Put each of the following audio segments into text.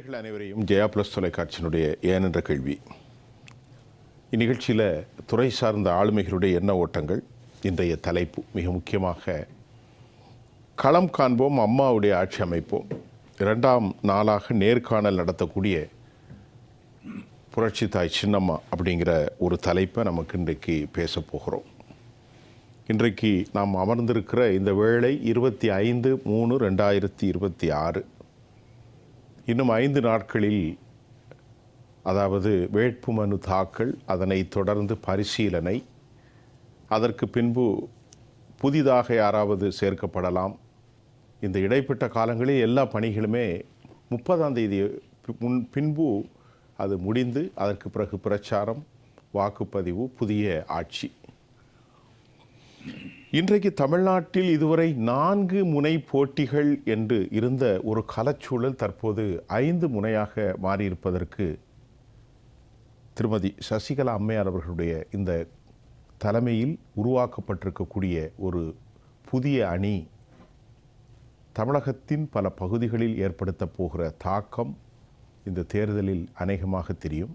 நேயர்கள் அனைவரையும் ஜெயா பிளஸ் தொலைக்காட்சியினுடைய ஏன் என்ற கேள்வி இந்நிகழ்ச்சியில் துறை சார்ந்த ஆளுமைகளுடைய எண்ண ஓட்டங்கள். இன்றைய தலைப்பு மிக முக்கியமாக களம் காண்போம், அம்மாவுடைய ஆட்சி அமைப்போம். 2ஆம் நாளாக நேர்காணல் நடத்தக்கூடிய புரட்சி தாய் சின்னம்மா அப்படிங்கிற ஒரு தலைப்பை நமக்கு இன்றைக்கு பேச போகிறோம். இன்றைக்கு நாம் அமர்ந்திருக்கிற இந்த வேளை 25/3/2026. இன்னும் 5 நாட்களில், அதாவது வேட்புமனு தாக்கல், அதனைத் தொடர்ந்து பரிசீலனை, அதற்கு பின்பு புதிதாக யாராவது சேர்க்கப்படலாம். இந்த இடைப்பட்ட காலங்களில் எல்லா பணிகளுமே 30ஆம் தேதி பின்பு அது முடிந்து அதற்கு பிறகு பிரச்சாரம், வாக்குப்பதிவு, புதிய ஆட்சி. இன்றைக்கு தமிழ்நாட்டில் இதுவரை 4 முனை போட்டிகள் என்று இருந்த ஒரு களச்சூழல் தற்போது 5 முனையாக மாறியிருப்பதற்கு திருமதி சசிகலா அம்மையார் அவர்களுடைய இந்த தலைமையில் உருவாக்கப்பட்டிருக்கக்கூடிய ஒரு புதிய அணி தமிழகத்தின் பல பகுதிகளில் ஏற்படுத்த போகிற தாக்கம் இந்த தேர்தலில் அநேகமாக தெரியும்.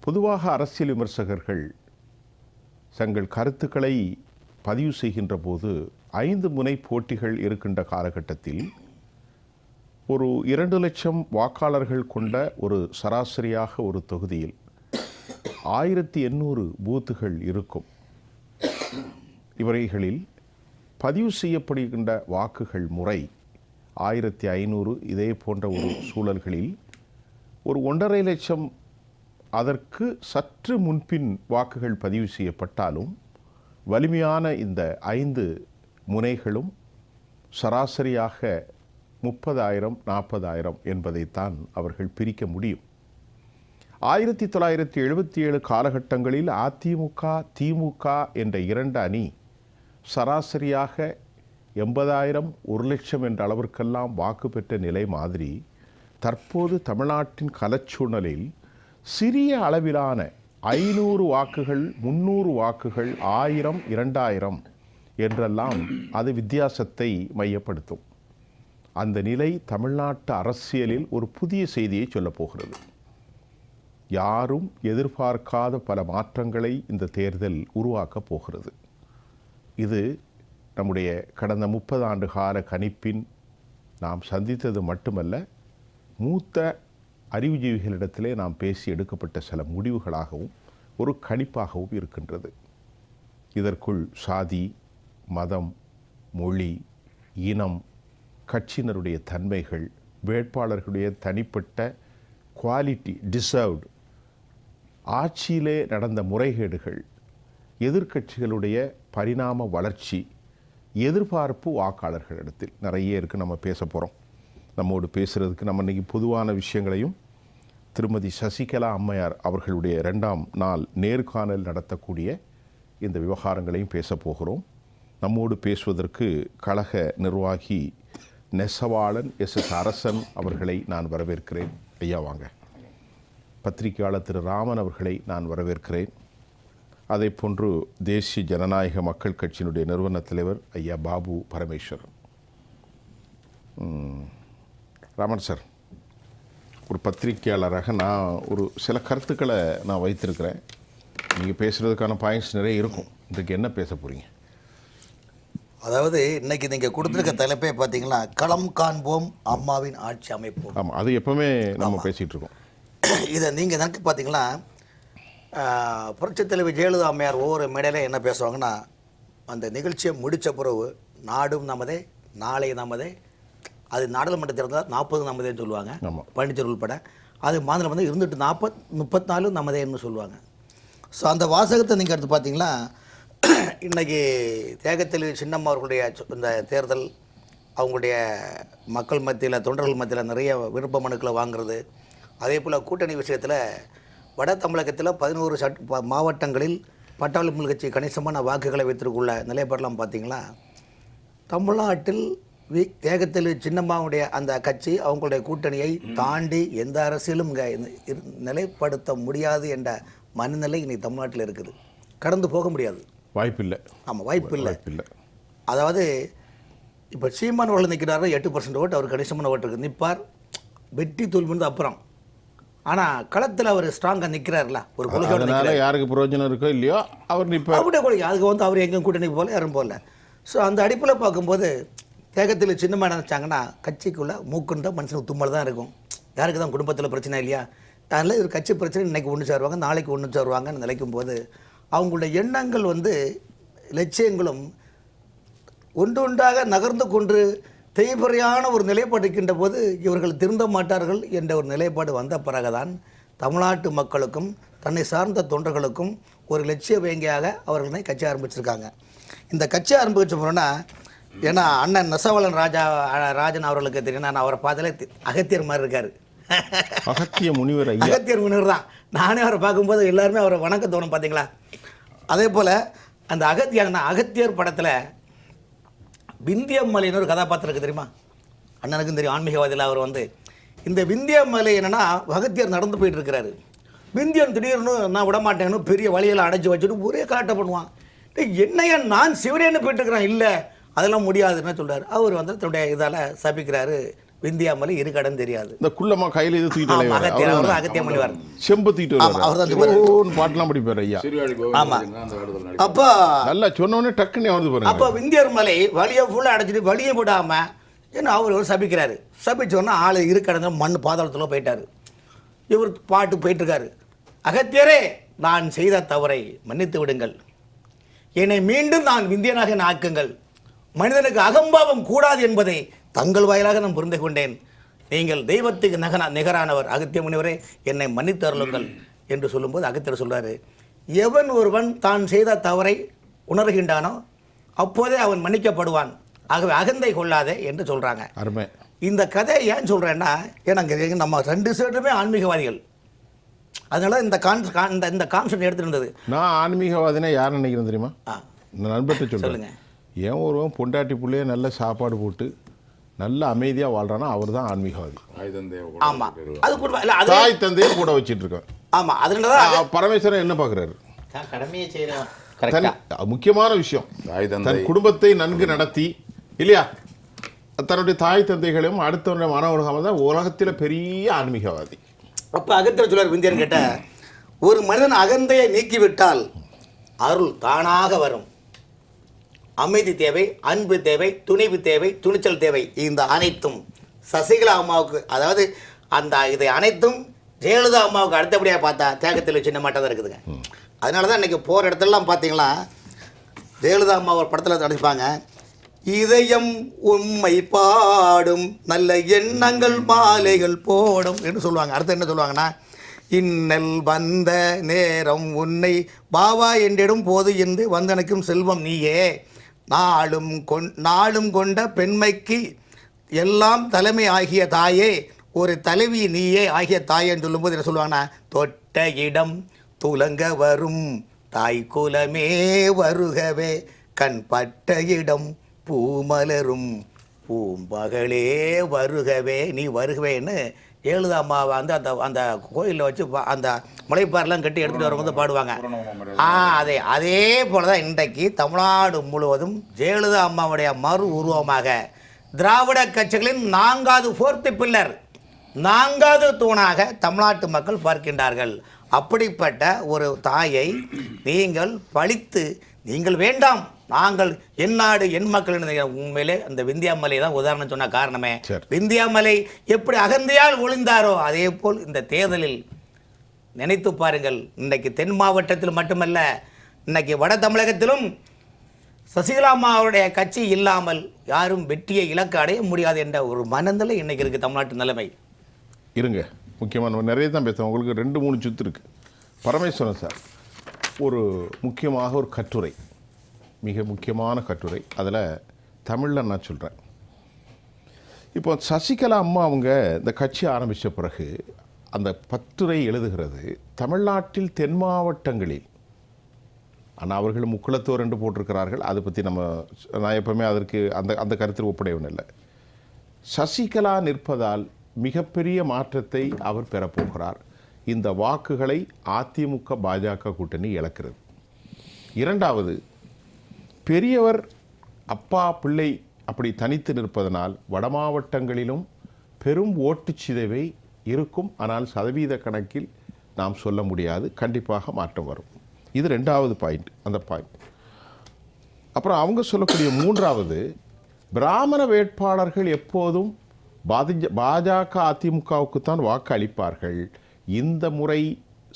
பொதுவாக அரசியல் விமர்சகர்கள் தங்கள் கருத்துக்களை பதிவு செய்கின்ற போது 5 முனை போட்டிகள் இருக்கின்ற காலகட்டத்தில் ஒரு 2 லட்சம் வாக்காளர்கள் கொண்ட ஒரு சராசரியாக ஒரு தொகுதியில் 1800 பூத்துகள் இருக்கும். இவர்களில் பதிவு செய்யப்படுகின்ற வாக்குகள் முறை 1500. இதே போன்ற ஒரு சூழல்களில் ஒரு 1.5 லட்சம் அதற்கு சற்று முன்பின் வாக்குகள் பதிவு செய்யப்பட்டாலும் வலிமையான இந்த 5 முனைகளும் சராசரியாக 30,000 40,000 என்பதைத்தான் அவர்கள் பிரிக்க முடியும். 1977 காலகட்டங்களில் அதிமுக, திமுக என்ற 2 அணி சராசரியாக 80,000, 1 லட்சம் என்ற அளவிற்கெல்லாம் வாக்கு பெற்ற நிலை மாதிரி தற்போது தமிழ்நாட்டின் களச்சூழலில் சிறிய அளவிலான 500 வாக்குகள், 300 வாக்குகள், 1000, 2000 என்றெல்லாம் அது வித்தியாசத்தை மையப்படுத்தும். அந்த நிலை தமிழ்நாட்டு அரசியலில் ஒரு புதிய செய்தியை சொல்லப் போகிறது. யாரும் எதிர்பார்க்காத பல மாற்றங்களை இந்த தேர்தல் உருவாக்கப் போகிறது. இது நம்முடைய கடந்த 30 ஆண்டு கால கணிப்பின் நாம் சந்தித்தது மட்டுமல்ல, மூத்த அறிவுஜீவிகளிடத்திலே நாம் பேசி எடுக்கப்பட்ட சில முடிவுகளாகவும் ஒரு கணிப்பாகவும் இருக்கின்றது. இதற்குள் சாதி, மதம், மொழி, இனம், கட்சியினருடைய தன்மைகள், வேட்பாளர்களுடைய தனிப்பட்ட குவாலிட்டி, டிசர்வ்டு, ஆட்சியிலே நடந்த முறைகேடுகள், எதிர்க்கட்சிகளுடைய பரிணாம வளர்ச்சி, எதிர்பார்ப்பு வாக்காளர்களிடத்தில் நிறைய இருக்குது. நம்ம பேச போகிறோம். நம்மோடு பேசுகிறதுக்கு நம்ம இன்றைக்கி பொதுவான விஷயங்களையும் திருமதி சசிகலா அம்மையார் அவர்களுடைய 2ஆம் நாள் நேர்காணல் நடத்தக்கூடிய இந்த விவகாரங்களையும் பேச போகிறோம். நம்மோடு பேசுவதற்கு கழக நிர்வாகி நெசவாளன் எஸ் அரசன் அவர்களை நான் வரவேற்கிறேன். ஐயா வாங்க. பத்திரிகையாளர் திரு ராமன் அவர்களை நான் வரவேற்கிறேன். அதே போன்று தேசிய ஜனநாயக மக்கள் கட்சியினுடைய நிறுவன தலைவர் ஐயா பாபு பரமேஸ்வரன். ராமன் சார், ஒரு பத்திரிகையாளராக நான் ஒரு சில கருத்துக்களை நான் வைத்திருக்கிறேன். நீங்கள் பேசுகிறதுக்கான பாயிண்ட்ஸ் நிறைய இருக்கும். இன்றைக்கு என்ன பேச போகிறீங்க? அதாவது இன்னைக்கு நீங்கள் கொடுத்துருக்க தலைப்பே பார்த்தீங்கன்னா, களம் காண்போம், அம்மாவின் ஆட்சி அமைப்போம். ஆமாம், அது எப்போவுமே நம்ம பேசிகிட்டு இருக்கோம். இதை நீங்கள் எனக்கு பார்த்தீங்கன்னா, புரட்சித் தலைவர் ஜெயலலிதா அம்மையார் ஒவ்வொரு மேடையில் என்ன பேசுவாங்கன்னா, அந்த நிகழ்ச்சியை முடித்த பிறகு நாடும் நமதே, நாளை நமதே, அது நாடாளுமன்ற தேர்தல் 40 நமதேன்னு சொல்லுவாங்க, பழனிச்சர் உள்பட. அது மாநிலம் வந்து இருந்துட்டு 34 நமதேன்னு சொல்லுவாங்க. ஸோ அந்த வாசகத்தை நீங்கள் எடுத்து பார்த்தீங்கன்னா, இன்றைக்கி தியாகத்தில் சின்னம்மா அவர்களுடைய இந்த தேர்தல், அவங்களுடைய மக்கள் மத்தியில், தொண்டர்கள் மத்தியில் நிறைய விருப்ப மனுக்களை வாங்குறது, அதே போல் கூட்டணி விஷயத்தில் வட தமிழகத்தில் 11 மாவட்டங்களில் பட்டாளி தமிழ் கட்சி கணிசமான வாக்குகளை வைத்திருக்குள்ள நிலைப்பாடெல்லாம் பார்த்திங்களா, தமிழ்நாட்டில் தியாகத்தில் சின்னம்மாவுடைய அந்த கட்சி அவங்களுடைய கூட்டணியை தாண்டி எந்த அரசியலும் இங்கே நிலைப்படுத்த முடியாது என்ற மனநிலை இன்னைக்கு தமிழ்நாட்டில் இருக்குது. கடந்து போக முடியாது, வாய்ப்பில்லை. ஆமாம், வாய்ப்பில்லை. அதாவது இப்போ சீமான் அவர்கள் நிற்கிறாரு, 8% ஓட்டு, அவர் கணிசமான ஓட்டு இருக்குது, நிற்பார். வெற்றி தோல்வி அப்புறம். ஆனால் களத்தில் அவர் ஸ்ட்ராங்காக நிற்கிறாருல, ஒரு கொள்கையோட அதனால யாருக்கு பிரயோஜனம் இருக்கோ இல்லையோ அவர் நிற்பார். அவருடைய கொள்கை அதுக்கு அவர் எங்கேயும் கூட்டணி போல யாரும் போகல. ஸோ அந்த அடிப்பில் பார்க்கும்போது தேகத்தில் சின்னமாக நினச்சாங்கன்னா கட்சிக்குள்ளே மூக்குன்ற மனுஷனுக்கு தும்மல் தான் இருக்கும். யாருக்கு தான் குடும்பத்தில் பிரச்சனை இல்லையா, அதனால் ஒரு கட்சி பிரச்சனை இன்றைக்கி ஒன்று சேருவாங்க, நாளைக்கு ஒன்று சேருவாங்கன்னு நினைக்கும் போது அவங்களுடைய எண்ணங்கள் லட்சியங்களும் ஒன்று ஒன்றாக நகர்ந்து கொண்டு தேய்பறையான ஒரு நிலைப்பாடு இருக்கின்ற போது இவர்கள் திருந்த மாட்டார்கள் என்ற ஒரு நிலைப்பாடு வந்த பிறகுதான் தமிழ்நாட்டு மக்களுக்கும் தன்னை சார்ந்த தொண்டர்களுக்கும் ஒரு லட்சிய வேங்கியாக அவர்களை கட்சி ஆரம்பிச்சிருக்காங்க. இந்த கட்சி ஆரம்பிச்ச போனா, ஏன்னா அண்ணன் நெசவாளன் ராஜன் அவர்களுக்கு தெரியும், நான் அவரை பார்த்தாலே அகத்தியர் மாதிரி இருக்கார். அகத்திய முனிவர் அகத்தியர் முனிவர் தான். நானே அவரை பார்க்கும்போது எல்லாருமே அவரை வணக்க தோணும் பார்த்தீங்களா. அதே போல் அந்த அகத்தியர் படத்தில் விந்தியமலைன்னு ஒரு கதாபாத்திரம் இருக்குது தெரியுமா, அண்ணனுக்கும் தெரியும், ஆன்மீகவாதியில் அவர் இந்த விந்தியமலை என்னென்னா அகத்தியர் நடந்து போயிட்டு இருக்கிறாரு. விந்தியன் திடீர்னு நான் விடமாட்டேன்னு பெரிய வழியெல்லாம் அடைச்சி வச்சுட்டு ஒரே கலாட்டை பண்ணுவான். என்னையா நான் சிவரேன்னு போயிட்டு இருக்கிறேன், இல்லை அதெல்லாம் முடியாதுன்னு சொல்கிறார். அவர் தன்னுடைய இதால் சபிக்கிறாரு, விந்தியாமலை இருக்கடன் தெரியாது. இந்த குள்ளமா கையில் இது தூக்கிட்டு அகத்திய முனிவர் செம்பு தூக்கிட்டு அவர் தான் பாட்டெல்லாம் படிப்பார் ஐயா. ஆமாம். அப்போ நல்லா சொன்னோடனே டக்குன்னு வந்து பாருங்க. அப்போ விந்தியர் மலை வழியை ஃபுல்லாக அடைச்சிட்டு வழியை விடாமல் ஏன்னா அவர் சபிக்கிறாரு. சபிச்சோன்னா ஆள் இருக்கடந்த மண் பாதாளத்தில் போயிட்டார். இவர் பாட்டு போயிட்டுருக்காரு, அகத்தியரே நான் செய்த தவறை மன்னித்து விடுங்கள், என்னை மீண்டும் நான் விந்தியனாக ஆக்குங்கள், மனிதனுக்கு அகம்பாவம் கூடாது என்பதை தங்கள் வாயிலாக நான் புரிந்து கொண்டேன், நீங்கள் தெய்வத்துக்கு நிகரானவர் அகத்திய முனிவரே, என்னை மன்னித்து அருளுங்கள் என்று சொல்லும்போது அகத்தியர் சொல்கிறாரு, எவன் ஒருவன் தான் செய்த தவறை உணர்கின்றானோ அப்போதே அவன் மன்னிக்கப்படுவான், ஆகவே அகந்தை கொள்ளாதே என்று சொல்கிறாங்க. அருமை. இந்த கதை ஏன் சொல்கிறேன்னா, ஏன்னா நம்ம 2 சைடுமே ஆன்மீகவாதிகள், அதனால இந்த கான்செப்ட் எடுத்துருந்தது. நான் ஆன்மீகவாதினா யார் நினைக்கிறேன் தெரியுமா, இந்த நண்பர்கிட்ட சொல்லுங்கள், ஏன் ஒருவன் பொண்டாட்டி பிள்ளைய நல்ல சாப்பாடு போட்டு நல்ல அமைதியாக வாழ்றானா அவர் தான் ஆன்மீகவாதி. ஆமாம், அது தாய் தந்தையை கூட வச்சுட்டு இருக்கேன். ஆமாம், அதனால தான் பரமேஸ்வரன் என்ன பார்க்குறாரு, கடமையை செய்கிறேன். முக்கியமான விஷயம், தன் குடும்பத்தை நன்கு நடத்தி இல்லையா, தன்னுடைய தாய் தந்தைகளையும் அடுத்தவனுடைய மன உலகம் தான் உலகத்தில் பெரிய ஆன்மீகவாதி. அப்போ அகத்தியர் சொல்வார், விந்தியன் கேட்ட ஒரு மனிதன் அகந்தையை நீக்கிவிட்டால் அருள் தானாக வரும். அமைதி தேவை, அன்பு தேவை, துணிவு தேவை, துணிச்சல் தேவை. இந்த அனைத்தும் சசிகலா அம்மாவுக்கு, அதாவது இதை அனைத்தும் ஜெயலலிதா அம்மாவுக்கு அடுத்தபடியாக பார்த்தா தியாகத்தில் சின்ன மாட்டம் தான் இருக்குதுங்க. அதனால தான் இன்றைக்கி போகிற இடத்துலலாம் பார்த்தீங்களா, ஜெயலலிதா அம்மா ஒரு படத்தில் நடிப்பாங்க, இதயம் உண்மை பாடும் நல்ல எண்ணங்கள் மாலைகள் போடும் என்று சொல்லுவாங்க. அடுத்து என்ன சொல்லுவாங்கன்னா, இன்னல் வந்த நேரம் உன்னை பாவா என்றிடும் போது என்று வந்தனுக்கும் செல்வம் நீயே, நாளும் கொண்ட பெண்மைக்கு எல்லாம் தலைமை ஆகிய தாயே, ஒரு தலைவி நீயே ஆகிய தாயேன்னு சொல்லும்போது என்ன சொல்லுவாங்கன்னா, தொட்ட இடம் துலங்க வரும் தாய் குலமே வருகவே, கண் பட்ட இடம் பூமலரும் பூம்பகலே வருகவே நீ வருகவேன்னு ஜெயலலிதா அம்மாவை அந்த கோயிலில் வச்சு அந்த முளைப்பாரெலாம் கட்டி எடுத்துகிட்டு வரும்போது பாடுவாங்க. அதே போல் தான் இன்றைக்கு தமிழ்நாடு முழுவதும் ஜெயலலிதா அம்மாவுடைய மறு உருவமாக திராவிட கட்சிகளின் 4வது 4th பில்லர், 4வது தூணாக தமிழ்நாட்டு மக்கள் பார்க்கின்றார்கள். அப்படிப்பட்ட ஒரு தாயை நீங்கள் பழித்து, நீங்கள் வேண்டாம், நாங்கள் என் நாடு என் மக்கள், உண்மையிலே அந்த விந்தியாமலை தான் உதாரணம் சொன்ன காரணமே. விந்தியாமலை எப்படி அகந்தையால் ஒளிந்தாரோ அதே போல் இந்த தேர்தலில் நினைத்து பாருங்கள். இன்றைக்கு தென் மாவட்டத்தில் மட்டுமல்ல, இன்னைக்கு வட தமிழகத்திலும் சசிகலா அம்மாவுடைய கட்சி இல்லாமல் யாரும் வெற்றியை இலக்கு அடைய முடியாது என்ற ஒரு மனநிலை இன்னைக்கு இருக்குது தமிழ்நாட்டு நிலைமை. இருங்க, முக்கியமான நிறைய தான் பேசுகிறோம், உங்களுக்கு 2-3 சுற்று இருக்குது. பரமேஸ்வரன் சார் ஒரு முக்கியமாக ஒரு கட்டுரை, மிக முக்கியமான கட்டுரை, அதில் தமிழில் நான் சொல்கிறேன். இப்போ சசிகலா அம்மா அவங்க இந்த கட்சி ஆரம்பித்த பிறகு அந்த கட்டுரை எழுதுகிறது, தமிழ்நாட்டில் தென் மாவட்டங்களில், ஆனால் அவர்கள் முக்குளத்தோர் என்று போட்டிருக்கிறார்கள், அதை பற்றி நான் எப்பவுமே அதற்கு அந்த கருத்தில் ஒப்படையவன் இல்லை. சசிகலா நிற்பதால் மிகப்பெரிய மாற்றத்தை அவர் பெறப்போகிறார், இந்த வாக்குகளை அதிமுக பாஜக கூட்டணி இழக்கிறது. 2வது, பெரியவர் அப்பா பிள்ளை அப்படி தனித்து நிற்பதனால் வட மாவட்டங்களிலும் பெரும் ஓட்டுச்சிதைவை இருக்கும். ஆனால் சதவீத கணக்கில் நாம் சொல்ல முடியாது. கண்டிப்பாக மாற்றம் வரும். இது 2வது பாயிண்ட். அந்த பாயிண்ட் அப்புறம் அவங்க சொல்லக்கூடிய 3வது, பிராமண வேட்பாளர்கள் எப்போதும் பாஜக அதிமுகவுக்கு தான் வாக்கு அளிப்பார்கள். இந்த முறை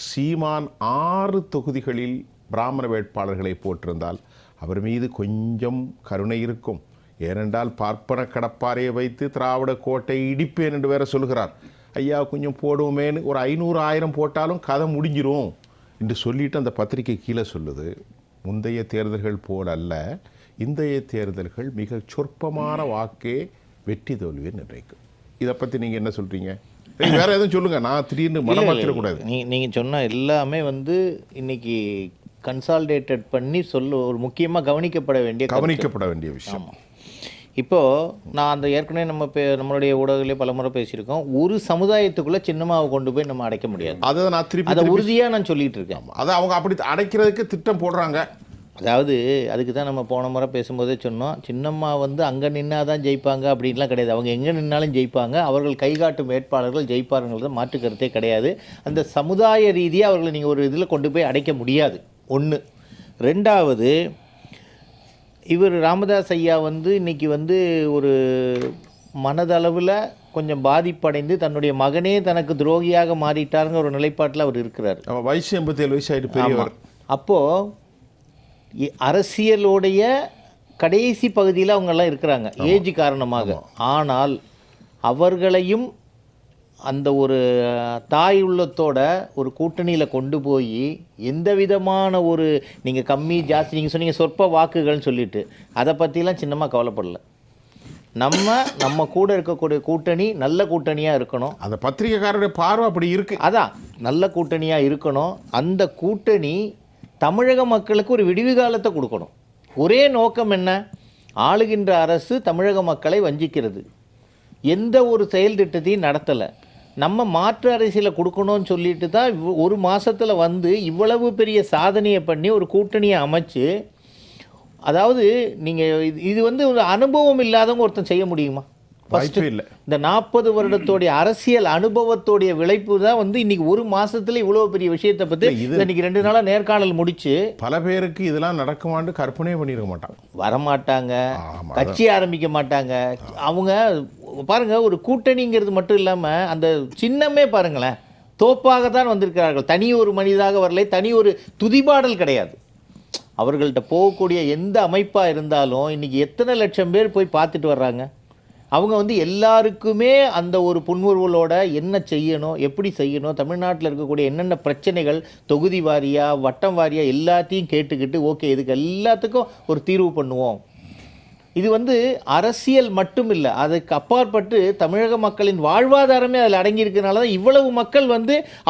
சீமான் 6 தொகுதிகளில் பிராமண வேட்பாளர்களை போட்டிருந்தால் அவர் மீது கொஞ்சம் கருணை இருக்கும். ஏனென்றால் பார்ப்பன கடப்பாறையை வைத்து திராவிட கோட்டை இடிப்பேன் என்று வேற சொல்கிறார். ஐயா கொஞ்சம் போடுவோமேன்னு ஒரு 500-1000 போட்டாலும் கதை முடிஞ்சிரும் என்று சொல்லிட்டு அந்த பத்திரிகை கீழே சொல்லுது. முந்தைய தேர்தல்கள் போல் அல்ல, இன்றைய தேர்தல்கள் மிக சொற்பமான வாக்கே வெற்றி தோல்வியை நிர்ணயிக்கும். இதை பற்றி நீங்கள் என்ன சொல்கிறீங்க? வேற எதுவும் சொல்லுங்க, நான் திடீர்னு மனம் மாற்றிடக்கூடாது. நீங்கள் சொன்ன எல்லாமே இன்னைக்கு கன்சால்டேட்டட் பண்ணி ஒரு முக்கியமாக கவனிக்கப்பட வேண்டிய விஷயம். இப்போது நான் அந்த ஏற்கனவே நம்மளுடைய ஊடகங்களே பலமுறை பேசியிருக்கோம். ஒரு சமுதாயத்துக்குள்ளே சின்னமாவை கொண்டு போய் நம்ம அடைக்க முடியாது. அதை உறுதியாக நான் சொல்லிட்டு இருக்கேன். அதை அவங்க அப்படி அடைக்கிறதுக்கு திட்டம் போடுறாங்க. அதாவது அதுக்கு தான் நம்ம போன முறை பேசும்போதே சொன்னோம், சின்னம்மா அங்கே நின்னா தான் ஜெயிப்பாங்க அப்படின்லாம் கிடையாது. அவங்க எங்கே நின்னாலும் ஜெயிப்பாங்க. அவர்கள் கைகாட்டும் வேட்பாளர்கள் ஜெயிப்பாருங்கிறது மாற்று கருத்தே கிடையாது. அந்த சமுதாய ரீதியாக அவர்களை நீங்கள் ஒரு இதில் கொண்டு போய் அடைக்க முடியாது. 1. 2வது, இவர் ராமதாஸ் ஐயா இன்னைக்கு ஒரு மனதளவில் கொஞ்சம் பாதிப்படைந்து தன்னுடைய மகனே தனக்கு துரோகியாக மாறிட்டாருங்க ஒரு நிலைப்பாட்டில் அவர் இருக்கிறார். வயசு 87 வயசு ஆகிட்டு பெரியவர். அப்போது அரசியலோடைய கடைசி பகுதியில் அவங்கெல்லாம் இருக்கிறாங்க ஏஜ் காரணமாக. ஆனால் அவர்களையும் அந்த ஒரு தாய் உள்ளத்தோட ஒரு கூட்டணியில் கொண்டு போய் எந்த விதமான நீங்கள் கம்மி ஜாஸ்தி நீங்கள் சொன்னீங்க சொற்ப வாக்குகள்னு சொல்லிட்டு அதை பற்றிலாம் சின்னமாக கவலைப்படல. நம்ம கூட இருக்கக்கூடிய கூட்டணி நல்ல கூட்டணியாக இருக்கணும். அந்த பத்திரிகைக்காரருடைய பார்வை அப்படி இருக்கு. அதான் நல்ல கூட்டணியாக இருக்கணும். அந்த கூட்டணி தமிழக மக்களுக்கு ஒரு விடிவு காலத்தை கொடுக்கணும். ஒரே நோக்கம் என்ன? ஆளுகின்ற அரசு தமிழக மக்களை வஞ்சிக்கிறது. எந்த ஒரு செயல் திட்டத்தையும் நடத்தலை. நம்ம மாற்று அரசியலை கொடுக்கணும்னு சொல்லிட்டு தான் ஒரு மாதத்தில் இவ்வளவு பெரிய சாதனையை பண்ணி ஒரு கூட்டணியை அமைச்சு, அதாவது நீங்கள் இது ஒரு அனுபவம் இல்லாதவங்க ஒருத்தன் செய்ய முடியுமா? ஃபஸ்ட்டு இல்லை. இந்த 40 வருடத்தோடைய அரசியல் அனுபவத்தோடைய விளைப்பு தான் இன்னைக்கு ஒரு மாதத்தில் இவ்வளோ பெரிய விஷயத்தை பற்றி இன்னைக்கு 2 நாளாக நேர்காணல் முடிச்சு பல பேருக்கு இதெல்லாம் நடக்குமான்னு கற்பனையே பண்ணியிருக்க மாட்டாங்க. வரமாட்டாங்க, கட்சி ஆரம்பிக்க மாட்டாங்க. அவங்க பாருங்கள், ஒரு கூட்டணிங்கிறது மட்டும் இல்லாமல் அந்த சின்னமே பாருங்களேன், தோப்பாக தான் வந்திருக்கிறார்கள். தனி ஒரு மனிதாக வரலை, தனி ஒரு துதிபாடல் கிடையாது. அவர்கள்ட்ட போகக்கூடிய எந்த அமைப்பாக இருந்தாலும் இன்றைக்கி எத்தனை லட்சம் பேர் போய் பார்த்துட்டு வர்றாங்க. அவங்க எல்லாருக்குமே அந்த ஒரு புன்முறுவலோட என்ன செய்யணும், எப்படி செய்யணும், தமிழ்நாட்டில் இருக்கக்கூடிய என்னென்ன பிரச்சனைகள் தொகுதி வாரியாக வட்டம் வாரியாக எல்லாத்தையும் கேட்டுக்கிட்டு ஓகே இதுக்கு எல்லாத்துக்கும் ஒரு தீர்வு பண்ணுவோம். இது அரசியல் மட்டும் இல்லை, அதுக்கு அப்பாற்பட்டு தமிழக மக்களின் வாழ்வாதாரமே அதில் அடங்கியிருக்கிறதுனால தான் இவ்வளவு மக்கள்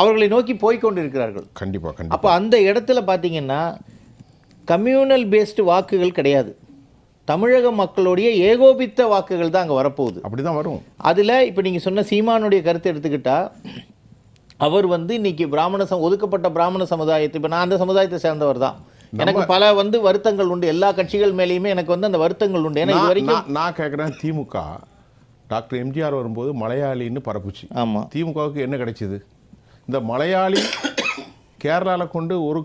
அவர்களை நோக்கி போய்கொண்டு இருக்கிறார்கள். கண்டிப்பாக. அப்போ அந்த இடத்துல பார்த்தீங்கன்னா கம்யூனல் பேஸ்டு வாக்குகள் கிடையாது. தமிழக மக்களுடைய ஏகோபித்த வாக்குகள் தான் அங்கே வரப்போகுது. அப்படி தான் வரும். அதில் இப்போ நீங்கள் சொன்ன சீமானுடைய கருத்தை எடுத்துக்கிட்டால், அவர் இன்னைக்கு ஒதுக்கப்பட்ட பிராமண சமுதாயத்தை, இப்போ நான் அந்த சமுதாயத்தை சேர்ந்தவர் தான், எனக்கு பல வருத்தங்கள் உண்டு. எல்லா கட்சிகள் மேலேயுமே எனக்கு அந்த வருத்தங்கள் உண்டு. ஏன்னா இது வரைக்கும் நான் கேட்குறேன், திமுக டாக்டர் எம்ஜிஆர் வரும்போது மலையாளின்னு பரப்புச்சு. ஆமாம். திமுகவுக்கு என்ன கிடைச்சிது? இந்த மலையாளி கேரளாவில் கொண்டு ஒரு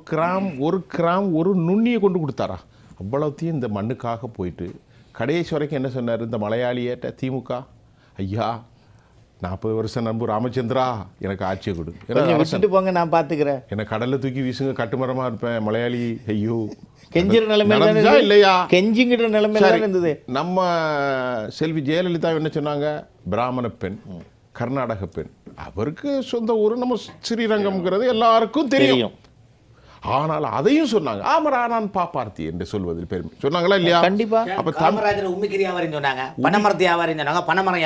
கிராம் ஒரு நுண்ணியை கொண்டு கொடுத்தாரா? அவ்வளோத்தையும் இந்த மண்ணுக்காக போயிட்டு கடைசி வரைக்கும் என்ன சொன்னார் இந்த மலையாளியேட்ட திமுக? ஐயா 40 வருஷம் நம்பு ராமச்சந்திரா எனக்கு ஆட்சியை கொடு, வச்சுட்டு போங்க, நான் பார்த்துக்கிறேன், என்னை கடலில் தூக்கி வீசுங்க, கட்டுமரமாக இருப்பேன் மலையாளி. ஐயோ, கெஞ்சிற நிலைமையா இல்லையா? கெஞ்சிங்கிற நிலைமையில இருந்தது. நம்ம செல்வி ஜெயலலிதா என்ன சொன்னாங்க? பிராமண பெண், கர்நாடக பெண். அவருக்கு சொந்த ஊர் நம்ம ஸ்ரீரங்கம்ங்கிறது எல்லாருக்கும் தெரியும். ஆனால் அதையும் சொன்னாங்க. ஆமரா நான் பாப்பார்த்தி என்று சொல்வதில் பெருமை சொன்னாங்களா இல்லையா? கண்டிப்பா. அப்ப காமராஜர் உம்மிக்கிரி வியாபாரம் சொன்னாங்க, பனைமரத்து வியாபாரம் சொன்னாங்க, பனைமரம்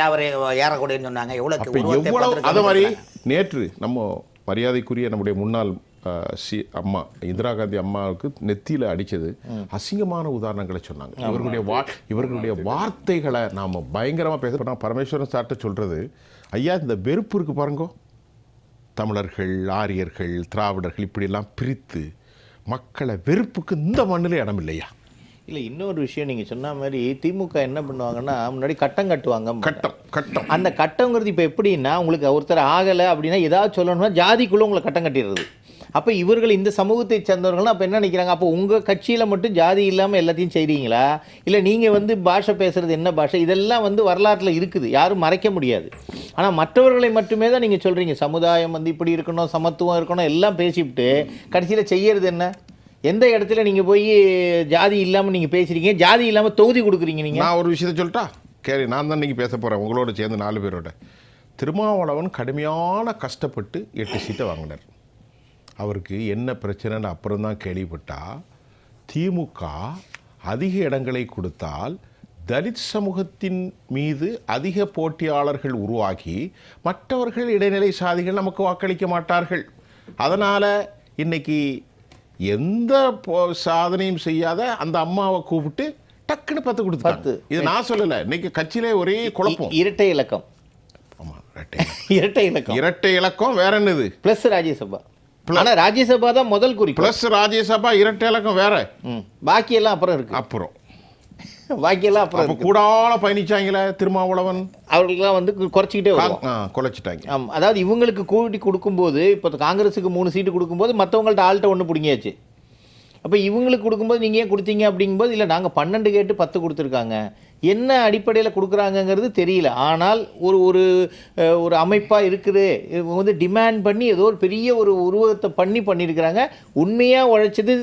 ஏறக்கூடியன்னு சொன்னாங்க. எவ்வளவு அது மாதிரி நேற்று நம்ம மரியாதைக்குரிய நம்முடைய முன்னாள் அம்மா இந்திரா காந்தி அம்மாவுக்கு நெத்தியில் அடித்தது அசிங்கமான உதாரணங்களை சொன்னாங்க. இவர்களுடைய வார்த்தைகளை நாம் பயங்கரமாக பேச பரமேஸ்வரன் சார்ட்ட சொல்கிறது, ஐயா இந்த வெறுப்பு இருக்கு பாருங்கோ, தமிழர்கள், ஆரியர்கள், திராவிடர்கள் இப்படிலாம் பிரித்து மக்களை வெறுப்புக்கு இந்த மண்ணில் இடம் இல்லையா? இல்லை, இன்னொரு விஷயம் நீங்கள் சொன்ன மாதிரி திமுக என்ன பண்ணுவாங்கன்னா, முன்னாடி கட்டம் கட்டுவாங்க. கட்டம் அந்த கட்டங்கிறது இப்போ எப்படின்னா, உங்களுக்கு ஒருத்தர் ஆகலை அப்படின்னா ஏதாவது சொல்லணும்னா ஜாதிக்குள்ளே உங்களை கட்டம் கட்டிடுறது. அப்போ இவர்கள் இந்த சமூகத்தை சேர்ந்தவர்கள்லாம் அப்போ என்ன நினைக்கிறாங்க, அப்போ உங்கள் கட்சியில் மட்டும் ஜாதி இல்லாமல் எல்லாத்தையும் செய்கிறீங்களா, இல்லை நீங்கள் வந்து பாஷை பேசுகிறது என்ன பாஷை, இதெல்லாம் வந்து வரலாற்றில் இருக்குது, யாரும் மறைக்க முடியாது. ஆனால் மற்றவர்களை மட்டுமே தான் நீங்கள் சொல்கிறீங்க, சமுதாயம் வந்து இப்படி இருக்கணும், சமத்துவம் இருக்கணும் எல்லாம் பேசிவிட்டு கடைசியில் செய்யறது என்ன? எந்த இடத்துல நீங்கள் போய் ஜாதி இல்லாமல் நீங்கள் பேசுகிறீங்க, ஜாதி இல்லாமல் தொகுதி கொடுக்குறீங்க நீங்கள்? நான் ஒரு விஷயத்தை சொல்லிட்டா கேள்வி, நான் தான் இன்றைக்கி பேச போகிறேன் உங்களோட சேர்ந்து 4 பேரோட. திருமாவளவன் கடுமையான கஷ்டப்பட்டு 8 சீட்டை வாங்கினார். அவருக்கு என்ன பிரச்சனைன்னு அப்புறம் தான் கேள்விப்பட்டா, திமுக அதிக இடங்களை கொடுத்தால் தலித் சமூகத்தின் மீது அதிக போட்டியாளர்கள் உருவாகி மற்றவர்கள் இடைநிலை சாதிகள் நமக்கு வாக்களிக்க மாட்டார்கள். அதனால் இன்னைக்கு எந்த சாதனையும் செய்யாத அந்த அம்மாவை கூப்பிட்டு டக்குன்னு 10 கொடுத்தாங்க. இது நான் சொல்லலை, இன்னைக்கு கட்சியிலே ஒரே குழப்பம். இரட்டை இலக்கம். ஆமாம், இரட்டை இலக்கம் வேற என்னது? ப்ளஸ் ராஜ்யசபா. ஆனால் ராஜ்யசபா தான் முதல் குறிப்பு. ப்ளஸ் ராஜ்யசபா இரட்டை இலக்கம் வேற, பாக்கியெல்லாம் அப்புறம் இருக்கு. பாக்கியெல்லாம் அப்புறம் கூடால பயணிச்சாங்களே திருமாவளவன், அவர்களுக்கெல்லாம் வந்து குறைச்சிக்கிட்டே குறைச்சிட்டாங்க. ஆமாம், அதாவது இவங்களுக்கு கூட்டி கொடுக்கும்போது, இப்போ காங்கிரஸுக்கு 3 சீட்டு கொடுக்கும்போது மற்றவங்கள்ட்ட ஆள்கிட்ட 1 பிடிங்கியாச்சு. அப்போ இவங்களுக்கு கொடுக்கும்போது நீங்கள் ஏன் கொடுத்தீங்க அப்படிங்கும்போது, இல்லை நாங்கள் 12 கேட்டு 10 கொடுத்துருக்காங்க. என்ன அடிப்படையில் கொடுக்குறாங்கங்கிறது தெரியல. ஆனால் ஒரு ஒரு ஒரு அமைப்பாக இருக்குது, இவங்க வந்து டிமாண்ட் பண்ணி ஏதோ ஒரு பெரிய ஒரு உருவகத்தை பண்ணியிருக்கிறாங்க. உண்மையாக உழைச்சது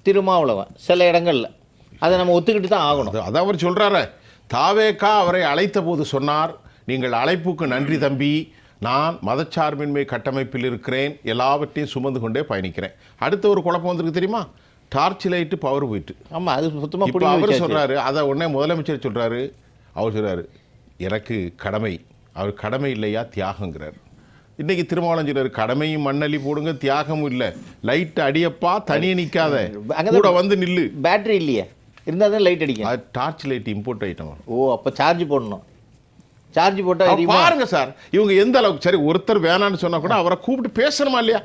திருமாவளவன் சில இடங்களில், அதை நம்ம ஒத்துக்கிட்டு தான் ஆகணும். அதான் அவர் சொல்கிறாரு. தாவேகா அவரை அழைத்த போது சொன்னார், நீங்கள் அழைப்புக்கு நன்றி தம்பி, நான் மதச்சார்பின்மை கட்டமைப்பில் இருக்கிறேன், எல்லாவற்றையும் சுமந்து கொண்டே பயணிக்கிறேன். அடுத்த ஒரு குழப்பம் வந்திருக்கு தெரியுமா, டார்ச் லைட்டு பவர் போயிட்டு. ஆமாம், அது சுத்தமாக. இப்போ அவர் சொல்கிறாரு, அதை உடனே முதலமைச்சர் சொல்கிறாரு, அவர் சொல்கிறாரு எனக்கு கடமை, அவர் கடமை இல்லையா தியாகங்கிறார். இன்றைக்கி திருமாவளவன் சொல்கிறார், கடமையும் மண்ணள்ளி போடுங்க, தியாகமும் இல்லை, லைட்டு அடியப்பா தனியே நிற்காத, கூட வந்து நில்லு. பேட்டரி இல்லையா, இருந்தால் தான் லைட் அடிக்கும். அது டார்ச் லைட் இம்போர்ட் ஐட்டம். ஓ, அப்போ சார்ஜ் போடணும். சார்ஜ் போட்டால் பாருங்க சார், இவங்க எந்த அளவுக்கு. சரி, ஒருத்தர் வேணான்னு சொன்னால் கூட அவரை கூப்பிட்டு பேசணுமா இல்லையா?